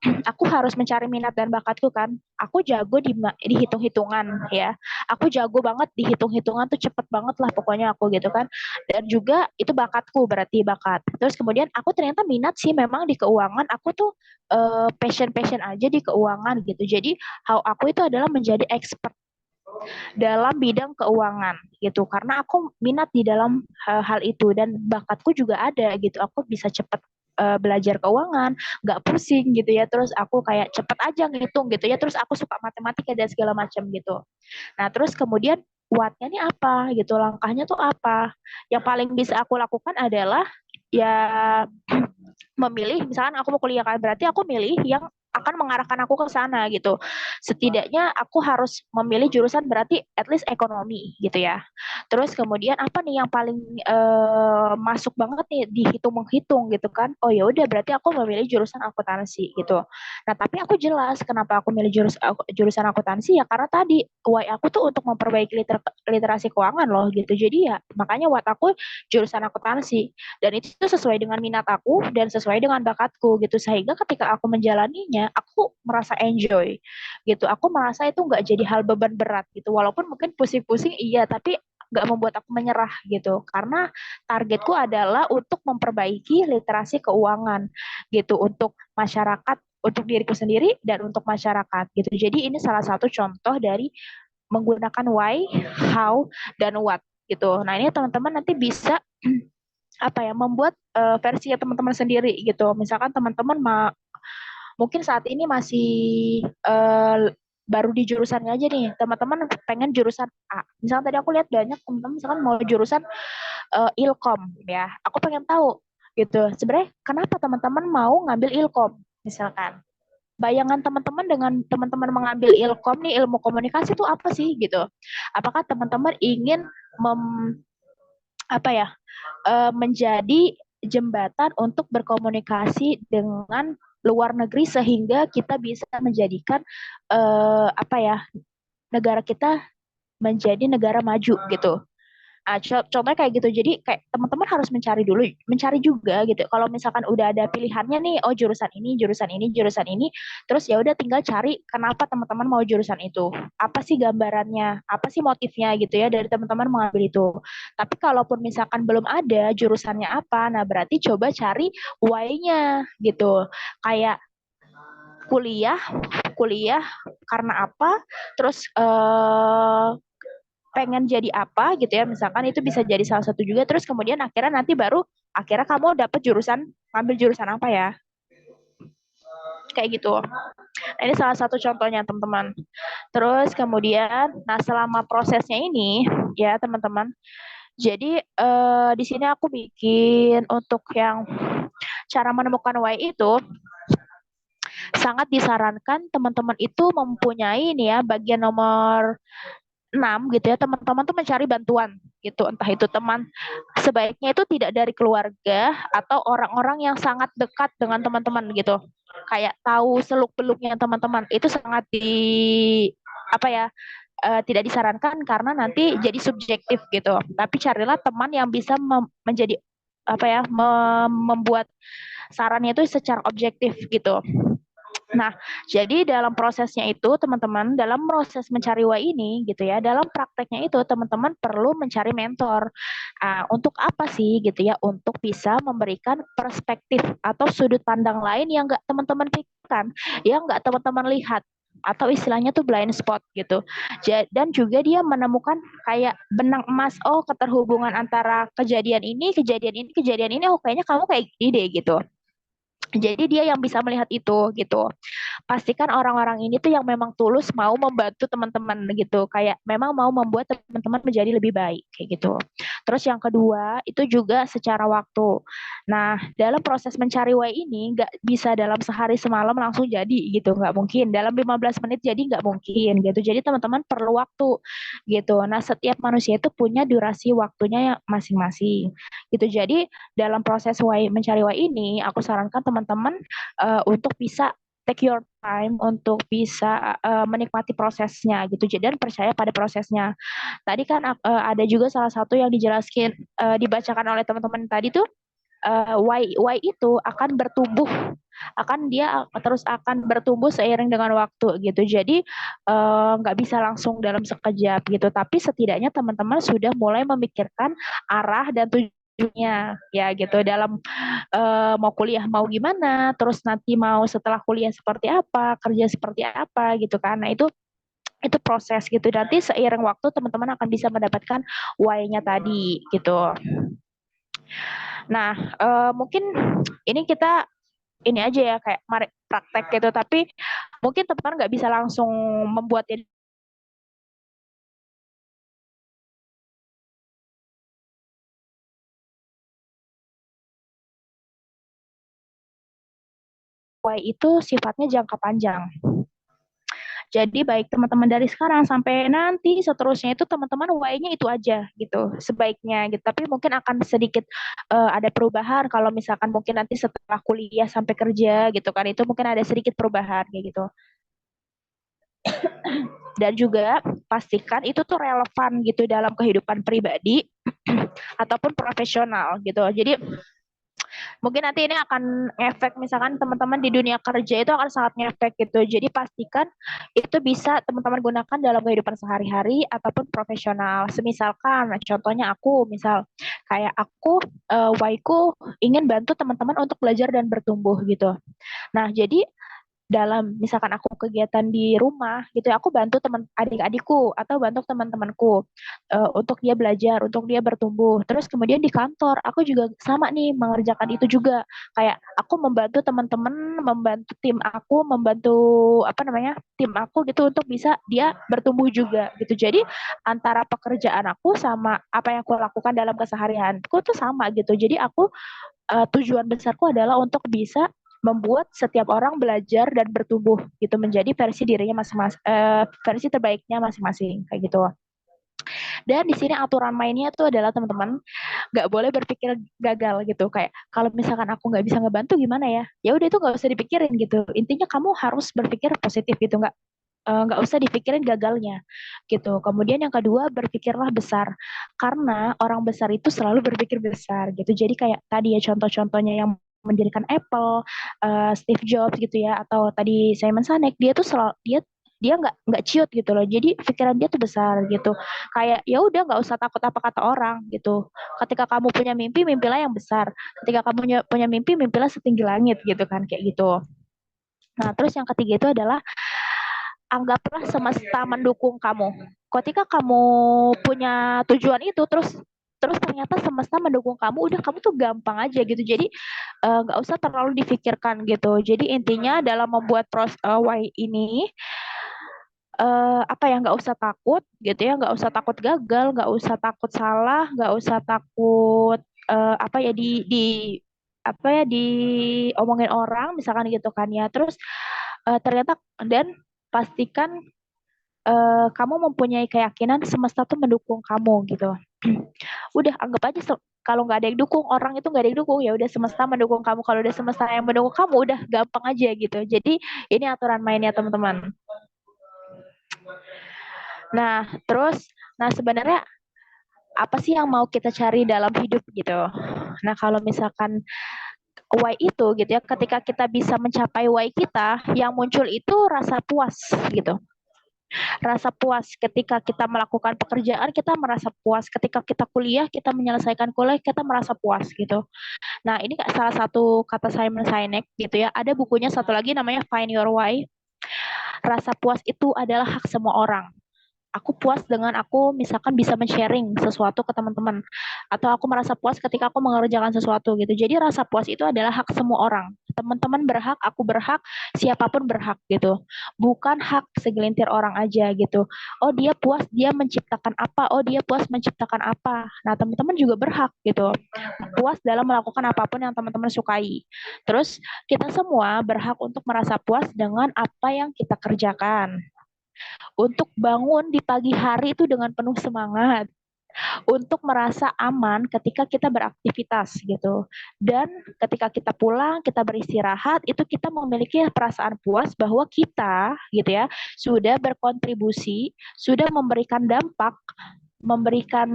aku harus mencari minat dan bakatku kan. Aku jago di hitung-hitungan ya. Aku jago banget di hitung-hitungan tuh, cepet banget lah pokoknya aku gitu kan. Dan juga itu bakatku, berarti bakat. Terus kemudian aku ternyata minat sih memang di keuangan. Aku tuh passion aja di keuangan gitu. Jadi aku itu adalah menjadi expert dalam bidang keuangan gitu, karena aku minat di dalam hal itu dan bakatku juga ada gitu, aku bisa cepet belajar keuangan, nggak pusing gitu ya, terus aku kayak cepet aja ngitung gitu ya, terus aku suka matematika dan segala macam gitu. Nah terus kemudian what-nya ini apa gitu, langkahnya tuh apa, yang paling bisa aku lakukan adalah ya memilih, misalkan aku mau kuliah kan, berarti aku milih yang akan mengarahkan aku ke sana gitu. Setidaknya aku harus memilih jurusan berarti at least ekonomi gitu ya. Terus kemudian apa nih yang paling masuk banget nih dihitung menghitung gitu kan? Oh ya udah berarti aku memilih jurusan akuntansi gitu. Nah tapi aku jelas kenapa aku milih jurusan akuntansi ya karena tadi why aku tuh untuk memperbaiki literasi keuangan loh gitu. Jadi ya makanya what aku jurusan akuntansi dan itu sesuai dengan minat aku dan sesuai dengan bakatku gitu sehingga ketika aku menjalaninya aku merasa enjoy gitu aku merasa itu nggak jadi hal beban berat gitu walaupun mungkin pusing-pusing iya tapi nggak membuat aku menyerah gitu karena targetku adalah untuk memperbaiki literasi keuangan gitu untuk masyarakat untuk diriku sendiri dan untuk masyarakat gitu jadi ini salah satu contoh dari menggunakan why, how, dan what gitu. Nah ini teman-teman nanti bisa apa ya membuat versinya teman-teman sendiri gitu. Misalkan teman-teman mungkin saat ini masih baru di jurusannya aja nih. Teman-teman pengen jurusan A. Misalkan tadi aku lihat banyak teman-teman misalkan mau jurusan Ilkom ya. Aku pengen tahu gitu. Sebenarnya kenapa teman-teman mau ngambil Ilkom misalkan? Bayangan teman-teman dengan teman-teman mengambil Ilkom nih ilmu komunikasi itu apa sih gitu? Apakah teman-teman ingin mem, apa ya menjadi jembatan untuk berkomunikasi dengan luar negeri sehingga kita bisa menjadikan apa ya negara kita menjadi negara maju gitu. Contohnya kayak gitu. Jadi kayak teman-teman harus mencari dulu, mencari juga gitu. Kalau misalkan udah ada pilihannya nih, oh jurusan ini, jurusan ini, jurusan ini, terus ya udah tinggal cari kenapa teman-teman mau jurusan itu. Apa sih gambarannya? Apa sih motifnya gitu ya dari teman-teman mengambil itu. Tapi kalaupun misalkan belum ada jurusannya apa, nah berarti coba cari why-nya gitu. Kayak kuliah, kuliah karena apa? Terus pengen jadi apa gitu ya misalkan itu bisa jadi salah satu juga terus kemudian akhirnya nanti baru akhirnya kamu dapet jurusan ngambil jurusan apa ya kayak gitu. Nah, ini salah satu contohnya teman-teman. Terus kemudian nah selama prosesnya ini ya teman-teman jadi di sini aku bikin untuk yang cara menemukan why itu sangat disarankan teman-teman itu mempunyai ini ya bagian nomor 6 gitu ya teman-teman tuh mencari bantuan gitu entah itu teman sebaiknya itu tidak dari keluarga atau orang-orang yang sangat dekat dengan teman-teman gitu kayak tahu seluk beluknya teman-teman itu sangat apa ya tidak disarankan karena nanti jadi subjektif gitu tapi carilah teman yang bisa menjadi apa ya membuat sarannya itu secara objektif gitu. Nah, jadi dalam prosesnya itu teman-teman, dalam proses mencari why ini gitu ya, dalam prakteknya itu teman-teman perlu mencari mentor. Untuk apa sih gitu ya? Untuk bisa memberikan perspektif atau sudut pandang lain yang nggak teman-teman pikirkan, yang nggak teman-teman lihat atau istilahnya tuh blind spot gitu. Dan juga dia menemukan kayak benang emas, oh keterhubungan antara kejadian ini, kejadian ini, kejadian ini, oh kayaknya kamu kayak gini deh gitu. Jadi dia yang bisa melihat itu gitu pastikan orang-orang ini tuh yang memang tulus mau membantu teman-teman gitu kayak memang mau membuat teman-teman menjadi lebih baik kayak gitu terus yang kedua itu juga secara waktu nah dalam proses mencari why ini nggak bisa dalam sehari semalam langsung jadi gitu nggak mungkin dalam 15 menit jadi nggak mungkin gitu jadi teman-teman perlu waktu gitu nah setiap manusia itu punya durasi waktunya yang masing-masing gitu jadi dalam proses why mencari why ini aku sarankan teman-teman untuk bisa take your time untuk bisa menikmati prosesnya gitu dan percaya pada prosesnya. Tadi kan ada juga salah satu yang dijelaskan dibacakan oleh teman-teman tadi tuh why itu akan bertumbuh akan dia terus akan bertumbuh seiring dengan waktu gitu jadi nggak bisa langsung dalam sekejap gitu tapi setidaknya teman-teman sudah mulai memikirkan arah dan tujuannya ya gitu dalam mau kuliah mau gimana terus nanti mau setelah kuliah seperti apa kerja seperti apa gitu kan nah itu proses gitu nanti seiring waktu teman-teman akan bisa mendapatkan why-nya tadi gitu. Nah, mungkin ini kita ini aja ya kayak mari praktek gitu, tapi mungkin teman-teman nggak bisa langsung membuatnya why itu sifatnya jangka panjang. Jadi baik teman-teman dari sekarang sampai nanti seterusnya itu teman-teman why-nya itu aja gitu sebaiknya gitu. Tapi mungkin akan sedikit ada perubahan kalau misalkan mungkin nanti setelah kuliah sampai kerja gitu kan, itu mungkin ada sedikit perubahan kayak gitu. Dan juga pastikan itu tuh relevan gitu dalam kehidupan pribadi ataupun profesional gitu. Jadi mungkin nanti ini akan efek misalkan teman-teman di dunia kerja itu akan sangat ngefek gitu. Jadi pastikan itu bisa teman-teman gunakan dalam kehidupan sehari-hari ataupun profesional. Semisalkan contohnya aku misal kayak aku why-ku ingin bantu teman-teman untuk belajar dan bertumbuh gitu. Nah, jadi dalam misalkan aku kegiatan di rumah gitu ya, aku bantu teman adik-adikku atau bantu teman-temanku untuk dia belajar, untuk dia bertumbuh. Terus kemudian di kantor aku juga sama nih mengerjakan itu juga. Kayak aku membantu teman-teman, membantu tim aku, membantu apa namanya? Tim aku gitu untuk bisa dia bertumbuh juga gitu. Jadi antara pekerjaan aku sama apa yang aku lakukan dalam keseharianku tuh sama gitu. Jadi aku tujuan besarku adalah untuk bisa membuat setiap orang belajar dan bertumbuh gitu menjadi versi dirinya masing-masing, versi terbaiknya masing-masing kayak gitu. Dan di sini aturan mainnya tuh adalah teman-teman nggak boleh berpikir gagal gitu. Kayak kalau misalkan aku nggak bisa ngebantu gimana ya? Ya udah itu nggak usah dipikirin gitu. Intinya kamu harus berpikir positif gitu, nggak usah dipikirin gagalnya gitu. Kemudian yang kedua, berpikirlah besar karena orang besar itu selalu berpikir besar gitu. Jadi kayak tadi ya contoh-contohnya yang mendirikan Apple, Steve Jobs gitu ya, atau tadi Simon Sinek, dia tuh selalu dia nggak ciut gitu loh. Jadi pikiran dia tuh besar gitu. Kayak ya udah nggak usah takut apa kata orang gitu. Ketika kamu punya mimpi, mimpilah yang besar. Ketika kamu punya mimpi, mimpilah setinggi langit gitu kan kayak gitu. Nah, terus yang ketiga itu adalah anggaplah semesta mendukung kamu. Ketika kamu punya tujuan itu, terus ternyata semesta mendukung kamu, udah kamu tuh gampang aja gitu. Jadi nggak usah terlalu difikirkan gitu. Jadi intinya dalam membuat why ini apa ya, nggak usah takut gitu ya, nggak usah takut gagal, nggak usah takut salah, nggak usah takut apa ya di apa ya diomongin orang misalkan gitu kan ya. Terus ternyata dan pastikan kamu mempunyai keyakinan semesta tuh mendukung kamu gitu. Udah anggap aja kalau nggak ada yang dukung, orang itu nggak ada yang dukung, ya udah semesta mendukung kamu. Kalau udah semesta yang mendukung kamu, udah gampang aja gitu. Jadi ini aturan mainnya teman-teman. Nah terus, nah sebenarnya apa sih yang mau kita cari dalam hidup gitu? Nah kalau misalkan why itu gitu ya, ketika kita bisa mencapai why kita, yang muncul itu rasa puas gitu. Rasa puas ketika kita melakukan pekerjaan, kita merasa puas. Ketika kita kuliah, kita menyelesaikan kuliah, kita merasa puas gitu. Nah, ini salah satu kata Simon Sinek gitu ya. Ada bukunya satu lagi namanya Find Your Why. Rasa puas itu adalah hak semua orang. Aku puas dengan aku misalkan bisa men-sharing sesuatu ke teman-teman, atau aku merasa puas ketika aku mengerjakan sesuatu gitu. Jadi rasa puas itu adalah hak semua orang. Teman-teman berhak, aku berhak, siapapun berhak gitu. Bukan hak segelintir orang aja gitu. Oh dia puas, dia menciptakan apa? Oh dia puas menciptakan apa? Nah teman-teman juga berhak gitu. Puas dalam melakukan apapun yang teman-teman sukai. Terus kita semua berhak untuk merasa puas dengan apa yang kita kerjakan, untuk bangun di pagi hari itu dengan penuh semangat, untuk merasa aman ketika kita beraktivitas gitu. Dan ketika kita pulang, kita beristirahat, itu kita memiliki perasaan puas bahwa kita gitu ya, sudah berkontribusi, sudah memberikan dampak, memberikan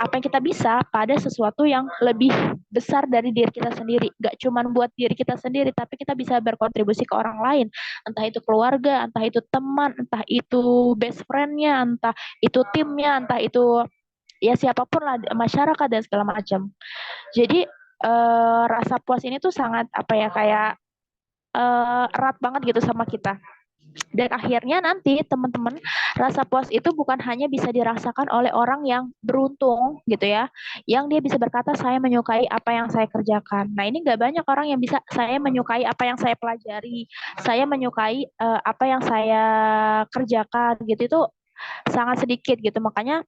apa yang kita bisa pada sesuatu yang lebih besar dari diri kita sendiri. Gak cuma buat diri kita sendiri, tapi kita bisa berkontribusi ke orang lain. Entah itu keluarga, entah itu teman, entah itu best friend-nya, entah itu timnya, entah itu ya siapapun lah, masyarakat dan segala macam. Jadi rasa puas ini tuh sangat apa ya, kayak erat banget gitu sama kita. Dan akhirnya nanti teman-teman, rasa puas itu bukan hanya bisa dirasakan oleh orang yang beruntung gitu ya, yang dia bisa berkata saya menyukai apa yang saya kerjakan. Nah ini nggak banyak orang yang bisa saya menyukai apa yang saya pelajari, saya menyukai apa yang saya kerjakan gitu, itu sangat sedikit gitu. Makanya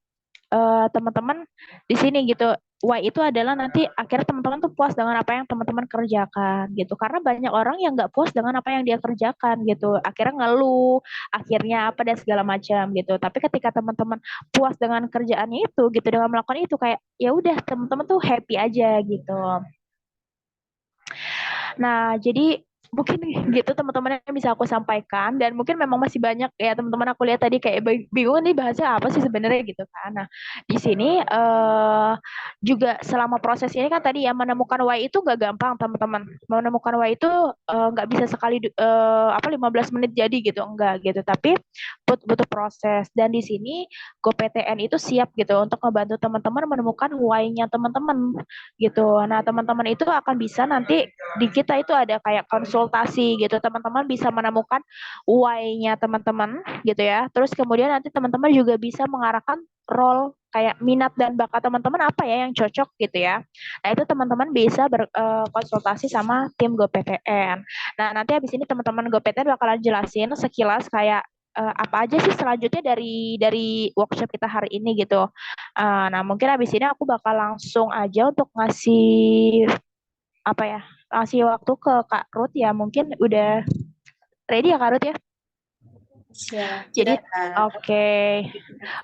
teman-teman di sini gitu, why itu adalah nanti akhirnya teman-teman tuh puas dengan apa yang teman-teman kerjakan gitu. Karena banyak orang yang nggak puas dengan apa yang dia kerjakan gitu. Akhirnya ngeluh, akhirnya apa dan segala macam gitu. Tapi ketika teman-teman puas dengan kerjaannya itu gitu, dengan melakukan itu kayak ya udah teman-teman tuh happy aja gitu. Nah, jadi mungkin gitu teman-teman yang bisa aku sampaikan dan mungkin memang masih banyak ya teman-teman aku lihat tadi kayak bingung nih bahasnya apa sih sebenarnya gitu kan. Nah, di sini juga selama proses ini kan tadi ya menemukan why itu nggak gampang teman-teman. Menemukan why itu nggak bisa sekali 15 menit jadi gitu enggak gitu. Tapi butuh proses dan di sini GoPTN itu siap gitu untuk membantu teman-teman menemukan why-nya teman-teman gitu. Nah, teman-teman itu akan bisa nanti di kita itu ada kayak konsultasi gitu. Teman-teman bisa menemukan why-nya teman-teman gitu ya. Terus kemudian nanti teman-teman juga bisa mengarahkan role kayak minat dan bakat teman-teman apa ya yang cocok gitu ya. Nah, itu teman-teman bisa berkonsultasi sama tim GoPTN. Nah, nanti habis ini teman-teman GoPTN bakalan jelasin sekilas kayak apa aja sih selanjutnya dari workshop kita hari ini gitu. Nah, mungkin habis ini aku bakal langsung aja untuk ngasih apa ya ngasih waktu ke Kak Ruth ya mungkin udah ready ya Kak Ruth ya. Siap, Jadi silakan.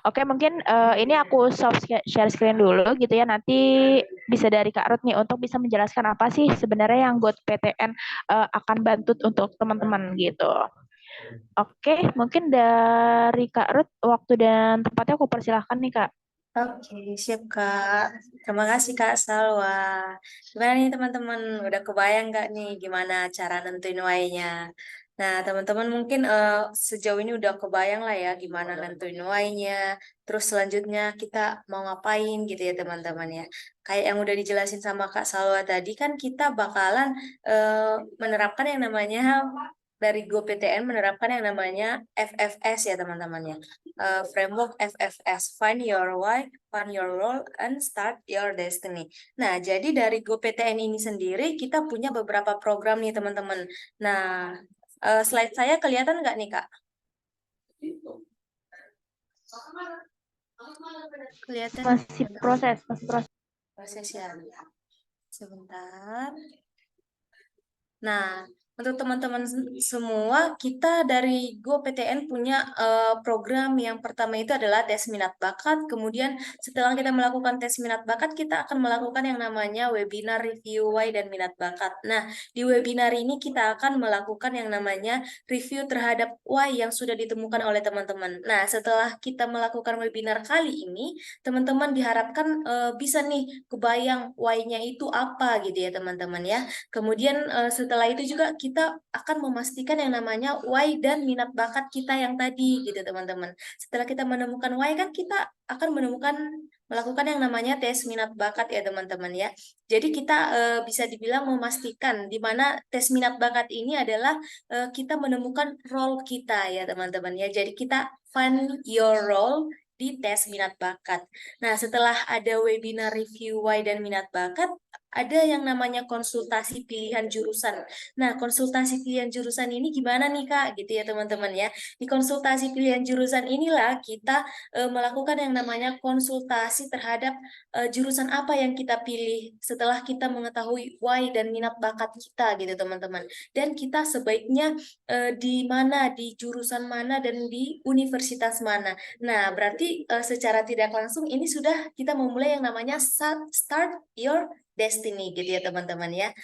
oke mungkin ini aku stop share screen dulu gitu ya nanti bisa dari Kak Ruth nih untuk bisa menjelaskan apa sih sebenarnya yang GoPTN akan bantu untuk teman-teman gitu. Oke, mungkin dari Kak Ruth waktu dan tempatnya aku persilahkan nih Kak. Oke, siap Kak. Terima kasih Kak Salwa. Gimana nih teman-teman? Udah kebayang nggak nih gimana cara nentuin why-nya? Nah, teman-teman mungkin sejauh ini udah kebayang lah ya gimana nentuin why-nya. Terus selanjutnya kita mau ngapain gitu ya teman-teman ya. Kayak yang udah dijelasin sama Kak Salwa tadi kan kita bakalan menerapkan yang namanya dari GoPTN menerapkan yang namanya FFS ya teman-teman ya. Framework FFS, Find Your Why, Find Your Role, and Start Your Destiny. Nah, jadi dari GoPTN ini sendiri kita punya beberapa program nih teman-teman. Nah, slide saya kelihatan nggak nih Kak? Kelihatan Masih proses. proses ya. Sebentar. Nah, untuk teman-teman semua, kita dari GoPTN punya program yang pertama itu adalah tes minat bakat. Kemudian setelah kita melakukan tes minat bakat, kita akan melakukan yang namanya webinar review why dan minat bakat. Nah, di webinar ini kita akan melakukan yang namanya review terhadap why yang sudah ditemukan oleh teman-teman. Nah, setelah kita melakukan webinar kali ini, teman-teman diharapkan bisa nih kebayang why-nya itu apa gitu ya teman-teman ya. Kemudian setelah itu juga kita akan memastikan yang namanya why dan minat bakat kita yang tadi gitu teman-teman. Setelah kita menemukan why kan kita akan melakukan yang namanya tes minat bakat ya teman-teman ya. Jadi kita bisa dibilang memastikan di mana tes minat bakat ini adalah kita menemukan role kita ya teman-teman ya. Jadi kita find your role di tes minat bakat. Nah, setelah ada webinar review why dan minat bakat, ada yang namanya konsultasi pilihan jurusan. Nah, konsultasi pilihan jurusan ini gimana nih Kak? Gitu ya teman-teman ya. Di konsultasi pilihan jurusan inilah kita melakukan yang namanya konsultasi terhadap jurusan apa yang kita pilih setelah kita mengetahui why dan minat bakat kita gitu teman-teman. Dan kita sebaiknya di mana, di jurusan mana dan di universitas mana. Nah, berarti secara tidak langsung ini sudah kita memulai yang namanya start your destiny gitu ya teman-teman ya.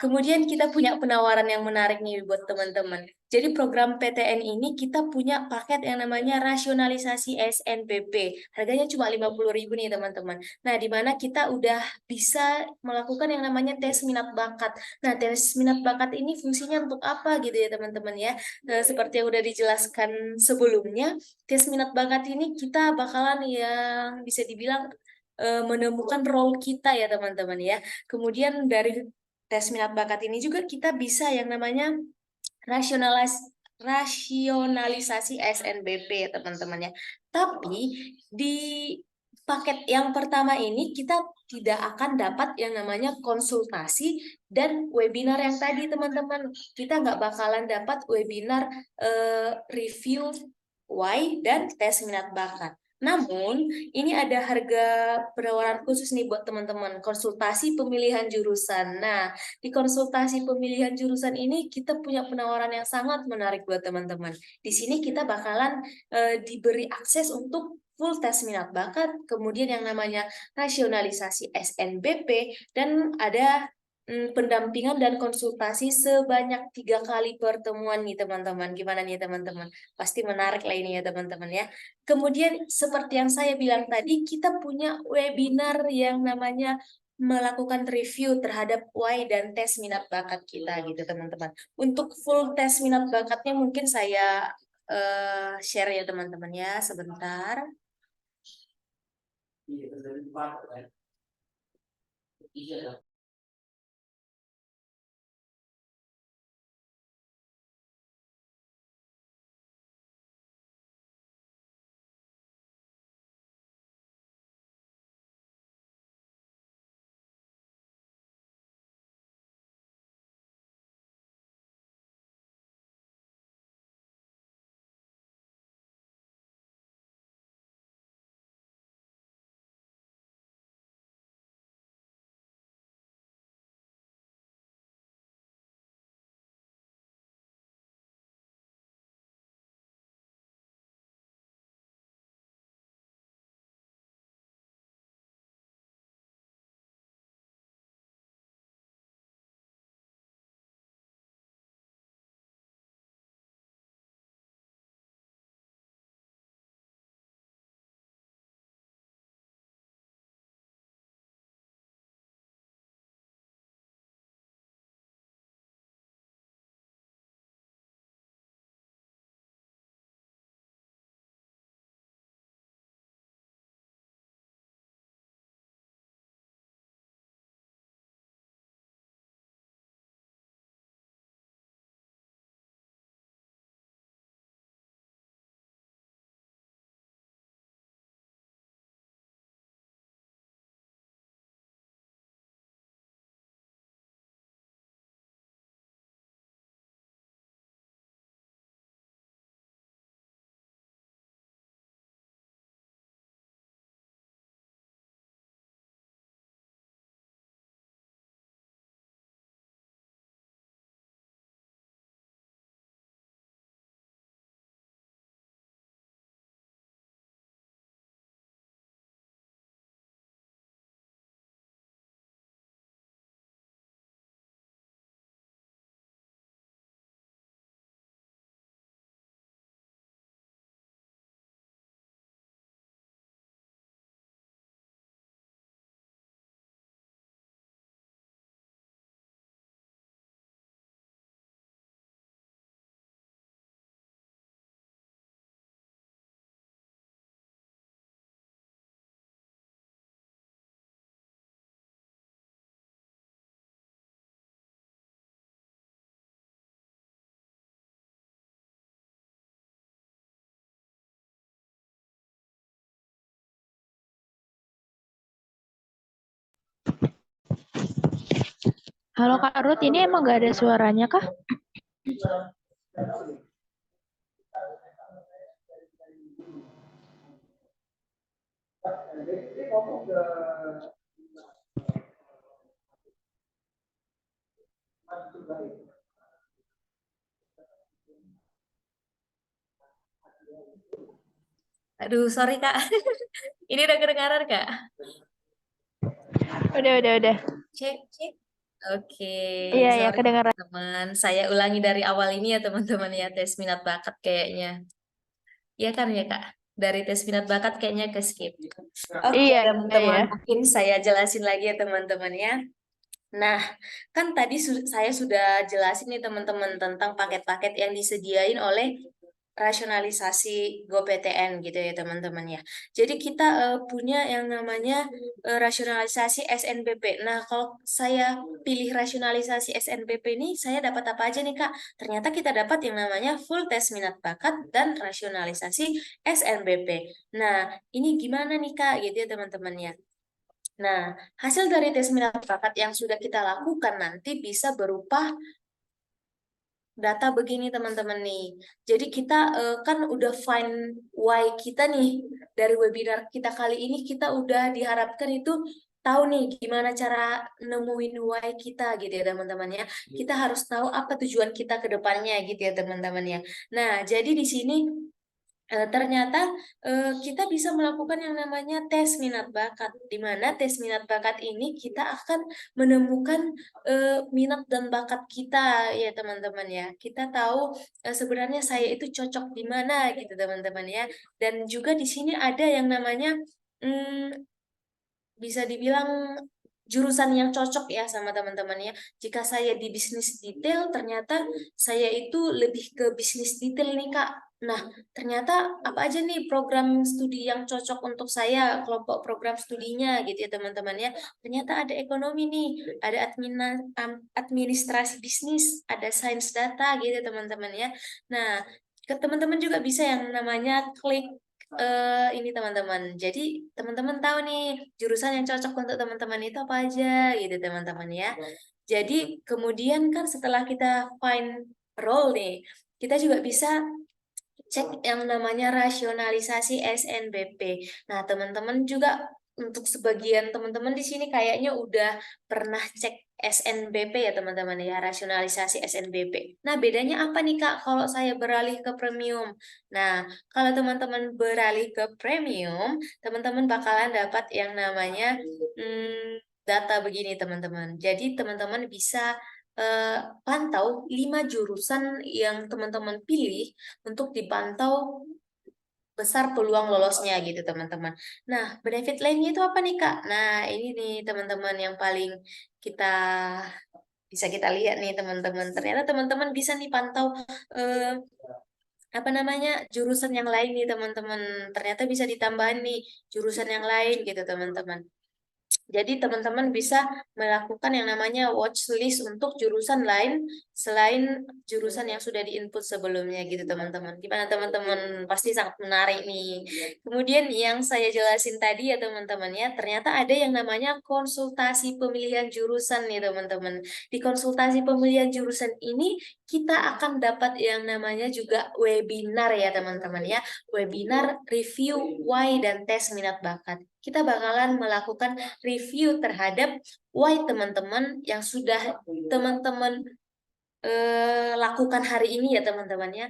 Kemudian kita punya penawaran yang menarik nih buat teman-teman. Jadi program PTN ini kita punya paket yang namanya rasionalisasi SNPP. Harganya cuma 50.000 nih teman-teman. Nah, di mana kita udah bisa melakukan yang namanya tes minat bakat. Nah, tes minat bakat ini fungsinya untuk apa gitu ya teman-teman ya. Seperti yang udah dijelaskan sebelumnya, tes minat bakat ini kita bakalan yang bisa dibilang menemukan role kita ya teman-teman ya. Kemudian dari tes minat bakat ini juga kita bisa yang namanya rasionalisasi SNBP ya teman-teman ya. Tapi di paket yang pertama ini kita tidak akan dapat yang namanya konsultasi dan webinar yang tadi teman-teman. Kita nggak bakalan dapat webinar review why dan tes minat bakat. Namun, ini ada harga penawaran khusus nih buat teman-teman, konsultasi pemilihan jurusan. Nah, di konsultasi pemilihan jurusan ini kita punya penawaran yang sangat menarik buat teman-teman. Di sini kita bakalan diberi akses untuk full tes minat bakat, kemudian yang namanya rasionalisasi SNBP, dan ada pendampingan dan konsultasi sebanyak 3 kali pertemuan nih teman-teman. Gimana nih teman-teman? Pasti menarik lah ini ya teman-teman ya. Kemudian seperti yang saya bilang tadi, kita punya webinar yang namanya melakukan review terhadap Y dan tes minat bakat kita gitu teman-teman. Untuk full tes minat bakatnya mungkin saya share ya teman-teman ya sebentar. Halo Kak Ruth, ini emang gak ada suaranya kah? Aduh, sorry Kak. Ini udah kedengaran Kak? Udah. Cek, cek. Oke, Iya, ya sorry kedengaran. teman. Saya ulangi dari awal ini ya teman-teman ya, tes minat bakat kayaknya. Iya kan ya Kak? Dari tes minat bakat kayaknya ke skip. Oke Iya, teman-teman, iya. mungkin saya jelasin lagi ya teman-teman ya. Nah, kan tadi saya sudah jelasin nih teman-teman tentang paket-paket yang disediain oleh rasionalisasi GoPTN gitu ya teman-teman ya. Jadi kita punya yang namanya rasionalisasi SNBP. Nah, kalau saya pilih rasionalisasi SNBP ini, saya dapat apa aja nih Kak? Ternyata kita dapat yang namanya full tes minat bakat dan rasionalisasi SNBP. Nah, ini gimana nih Kak? Gitu ya teman-teman ya. Nah, hasil dari tes minat bakat yang sudah kita lakukan nanti bisa berupa data begini teman-teman nih. Jadi kita kan udah find why kita nih dari webinar kita kali ini, kita udah diharapkan itu tahu nih gimana cara nemuin why kita gitu ya teman-teman ya. Kita harus tahu apa tujuan kita ke depannya gitu ya teman-teman ya. Nah, jadi di sini ternyata kita bisa melakukan yang namanya tes minat bakat, di mana tes minat bakat ini kita akan menemukan minat dan bakat kita ya teman-teman ya. Kita tahu sebenarnya saya itu cocok di mana gitu teman-teman ya. Dan juga di sini ada yang namanya mm, bisa dibilang jurusan yang cocok ya sama teman-teman ya. Jika saya di bisnis detail, ternyata saya itu lebih ke bisnis detail nih Kak. Nah, ternyata apa aja nih program studi yang cocok untuk saya, kelompok program studinya gitu ya teman-teman ya. Ternyata ada ekonomi nih, ada administrasi bisnis, ada sains data gitu ya teman-teman ya. Nah, ke teman-teman juga bisa yang namanya klik ini teman-teman. Jadi teman-teman tahu nih jurusan yang cocok untuk teman-teman itu apa aja gitu teman-teman ya. Jadi kemudian kan setelah kita find role nih, kita juga bisa cek yang namanya rasionalisasi SNBP. Nah, teman-teman juga untuk sebagian teman-teman di sini kayaknya udah pernah cek SNBP ya teman-teman ya, rasionalisasi SNBP. Nah, bedanya apa nih Kak kalau saya beralih ke premium? Nah, kalau teman-teman beralih ke premium, teman-teman bakalan dapat yang namanya data begini teman-teman. Jadi teman-teman bisa pantau 5 jurusan yang teman-teman pilih untuk dipantau besar peluang lolosnya gitu teman-teman. Nah, benefit lainnya itu apa nih Kak? Nah, ini nih teman-teman yang paling kita bisa kita lihat nih teman-teman. Ternyata teman-teman bisa nih pantau eh, apa namanya jurusan yang lain nih teman-teman. Ternyata bisa ditambahin nih jurusan yang lain gitu teman-teman. Jadi teman-teman bisa melakukan yang namanya watch list untuk jurusan lain selain jurusan yang sudah diinput sebelumnya gitu teman-teman. Gimana teman-teman? Pasti sangat menarik nih. Kemudian yang saya jelasin tadi ya teman-teman ya, ternyata ada yang namanya konsultasi pemilihan jurusan nih teman-teman. Di konsultasi pemilihan jurusan ini kita akan dapat yang namanya juga webinar ya teman-teman ya. Webinar review why dan tes minat bakat. Kita bakalan melakukan review terhadap why teman-teman yang sudah teman-teman lakukan hari ini ya teman-teman ya,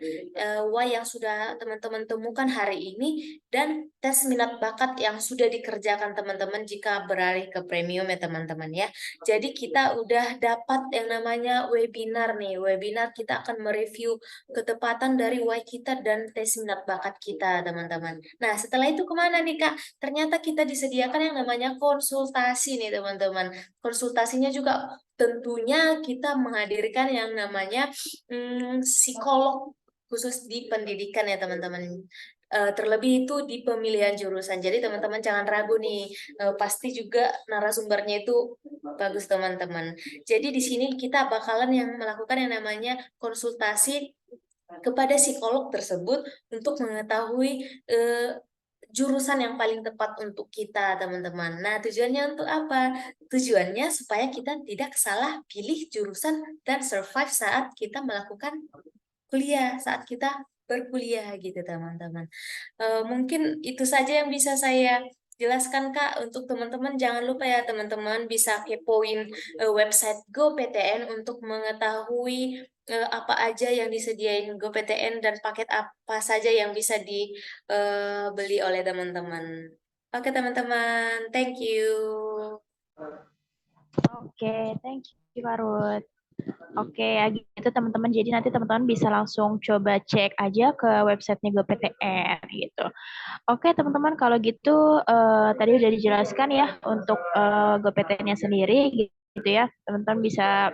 why yang sudah teman-teman temukan hari ini dan tes minat bakat yang sudah dikerjakan teman-teman jika beralih ke premium ya teman-teman ya. Jadi kita udah dapat yang namanya webinar nih. Webinar kita akan mereview ketepatan dari why kita dan tes minat bakat kita teman-teman. Nah setelah itu kemana nih Kak? Ternyata kita disediakan yang namanya konsultasi nih teman-teman. Konsultasinya juga tentunya kita menghadirkan yang namanya psikolog khusus di pendidikan ya teman-teman. Terlebih itu di pemilihan jurusan. Jadi teman-teman jangan ragu nih, pasti juga narasumbernya itu bagus teman-teman. Jadi di sini kita bakalan yang melakukan yang namanya konsultasi kepada psikolog tersebut untuk mengetahui jurusan yang paling tepat untuk kita, teman-teman. Nah, tujuannya untuk apa? Tujuannya supaya kita tidak salah pilih jurusan dan survive saat kita melakukan kuliah, saat kita berkuliah gitu, teman-teman. Mungkin itu saja yang bisa saya jelaskan, Kak. Untuk teman-teman, jangan lupa ya, teman-teman bisa kepoin website GoPTN untuk mengetahui apa aja yang disediain GoPTN dan paket apa saja yang bisa dibeli oleh teman-teman. Oke, teman-teman. Thank you. Oke, thank you Karut. Oke, ya gitu teman-teman. Jadi nanti teman-teman bisa langsung coba cek aja ke websitenya GoPTN gitu. Oke, teman-teman, kalau gitu tadi udah dijelaskan ya untuk GoPTN-nya sendiri gitu ya. Teman-teman bisa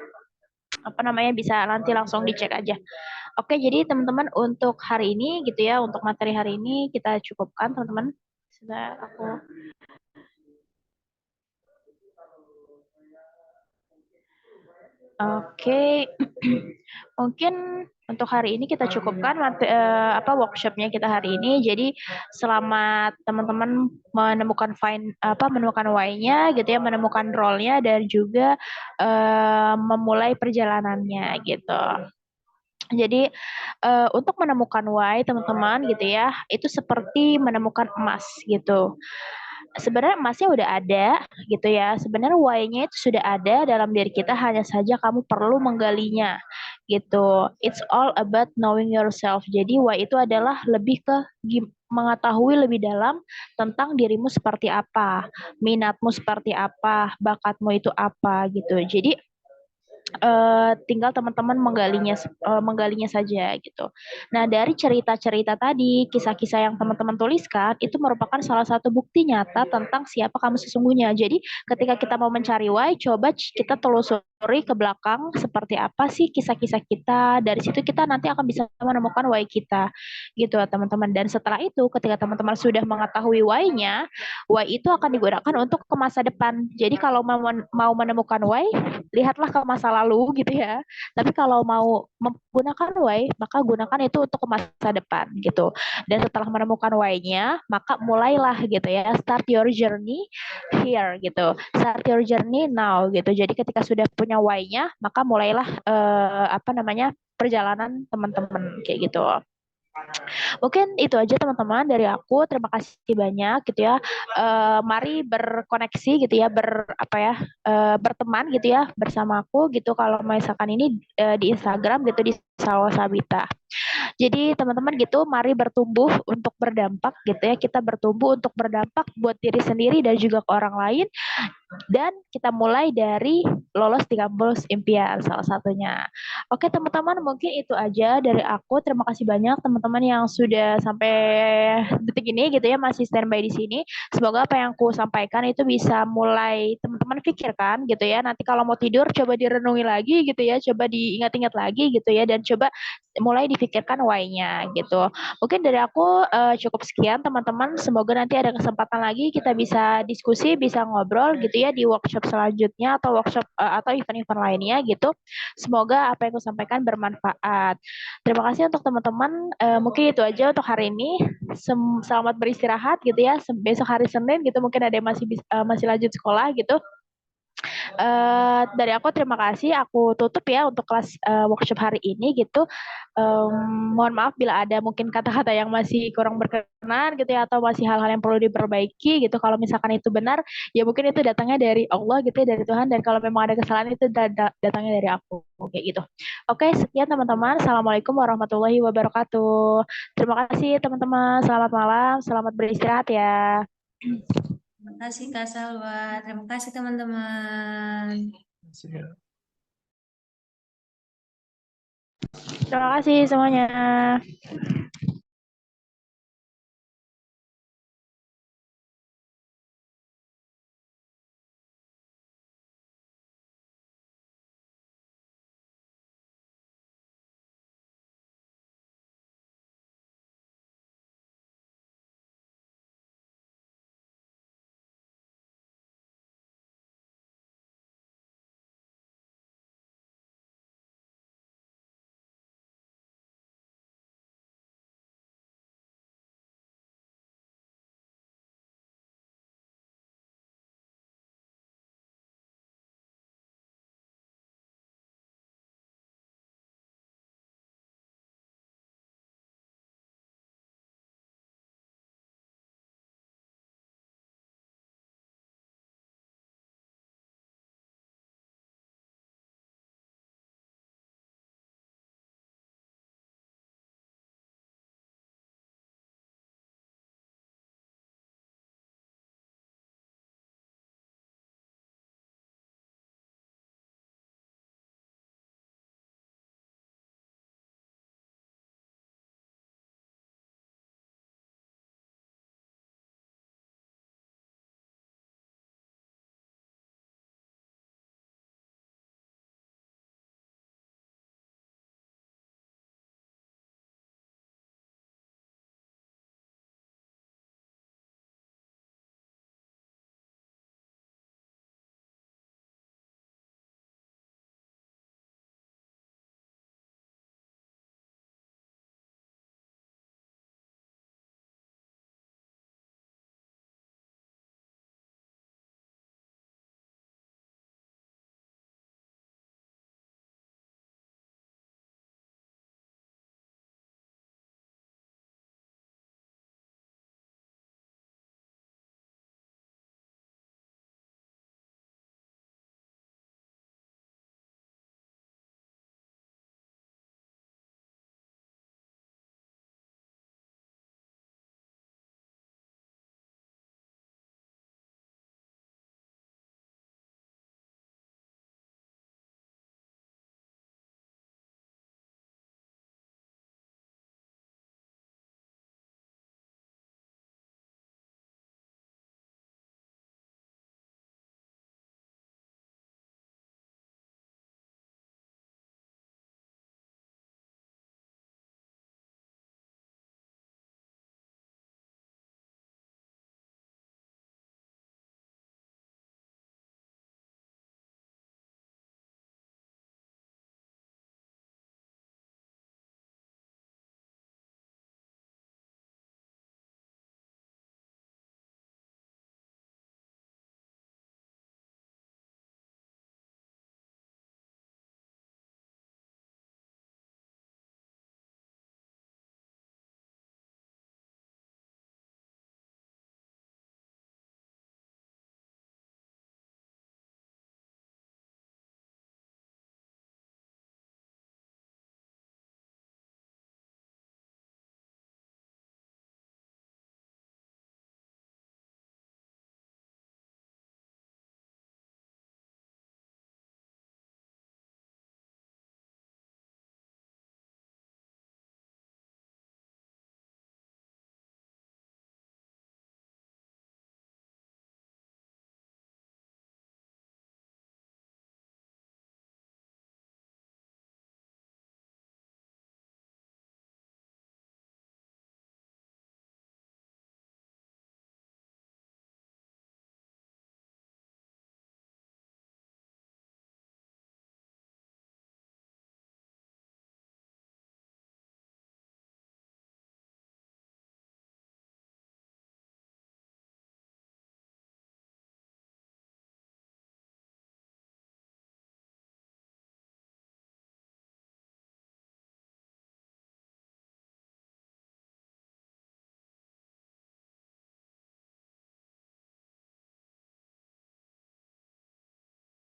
bisa nanti langsung dicek aja. Oke, jadi teman-teman untuk hari ini gitu ya, untuk materi hari ini kita cukupkan teman-teman. Sudah aku Oke, mungkin untuk hari ini kita cukupkan workshopnya kita hari ini. Jadi selamat teman-teman menemukan why-nya gitu ya, menemukan role-nya dan juga memulai perjalanannya gitu. Jadi untuk menemukan why teman-teman gitu ya, itu seperti menemukan emas gitu. Sebenarnya emasnya udah ada gitu ya. Sebenarnya why-nya itu sudah ada dalam diri kita, hanya saja kamu perlu menggalinya gitu. It's all about knowing yourself. Jadi why itu adalah lebih ke mengetahui lebih dalam tentang dirimu seperti apa, minatmu seperti apa, bakatmu itu apa gitu. Jadi tinggal teman-teman menggalinya saja gitu. Nah, dari cerita-cerita tadi, kisah-kisah yang teman-teman tuliskan itu merupakan salah satu bukti nyata tentang siapa kamu sesungguhnya. Jadi, ketika kita mau mencari why, coba kita telusuri ke belakang seperti apa sih kisah-kisah kita. Dari situ kita nanti akan bisa menemukan why kita gitu, teman-teman. Dan setelah itu, ketika teman-teman sudah mengetahui why-nya, why itu akan digunakan untuk ke masa depan. Jadi, kalau mau menemukan why, lihatlah ke masa lalu gitu ya. Tapi kalau mau menggunakan why, maka gunakan itu untuk ke masa depan gitu. Dan setelah menemukan why-nya, maka mulailah gitu ya. Start your journey here gitu. Start your journey now gitu. Jadi ketika sudah punya why-nya, maka mulailah perjalanan teman-teman kayak gitu. Mungkin itu aja teman-teman dari aku. Terima kasih banyak gitu ya. Mari berkoneksi gitu ya, berteman gitu ya bersama aku gitu. Kalau misalkan ini di Instagram gitu di Salwa Sabita. Jadi teman-teman gitu, mari bertumbuh untuk berdampak gitu ya. Kita bertumbuh untuk berdampak buat diri sendiri dan juga ke orang lain. Dan kita mulai dari lolos di kampus impian salah satunya. Oke teman-teman, mungkin itu aja dari aku. Terima kasih banyak teman-teman yang sudah sampai detik ini gitu ya masih standby di sini. Semoga apa yang aku sampaikan itu bisa mulai teman-teman pikirkan gitu ya. Nanti kalau mau tidur coba direnungi lagi gitu ya, coba diingat-ingat lagi gitu ya, dan coba mulai difikirkan why-nya gitu. Mungkin dari aku cukup sekian teman-teman. Semoga nanti ada kesempatan lagi kita bisa diskusi, bisa ngobrol gitu ya di workshop selanjutnya atau workshop atau event-event lainnya gitu. Semoga apa yang aku sampaikan bermanfaat. Terima kasih untuk teman-teman. Mungkin itu aja untuk hari ini. Selamat beristirahat gitu ya. Besok hari Senin gitu mungkin ada yang masih lanjut sekolah gitu. Dari aku terima kasih. Aku tutup ya untuk kelas workshop hari ini gitu. Mohon maaf bila ada mungkin kata-kata yang masih kurang berkenan gitu ya, atau masih hal-hal yang perlu diperbaiki gitu. Kalau misalkan itu benar, ya mungkin itu datangnya dari Allah gitu ya, dari Tuhan. Dan kalau memang ada kesalahan itu datangnya dari aku kayak gitu. Oke, sekian teman-teman. Assalamualaikum warahmatullahi wabarakatuh. Terima kasih teman-teman. Selamat malam. Selamat beristirahat ya. Terima kasih Kak Salwa. Terima kasih teman-teman. Terima kasih semuanya.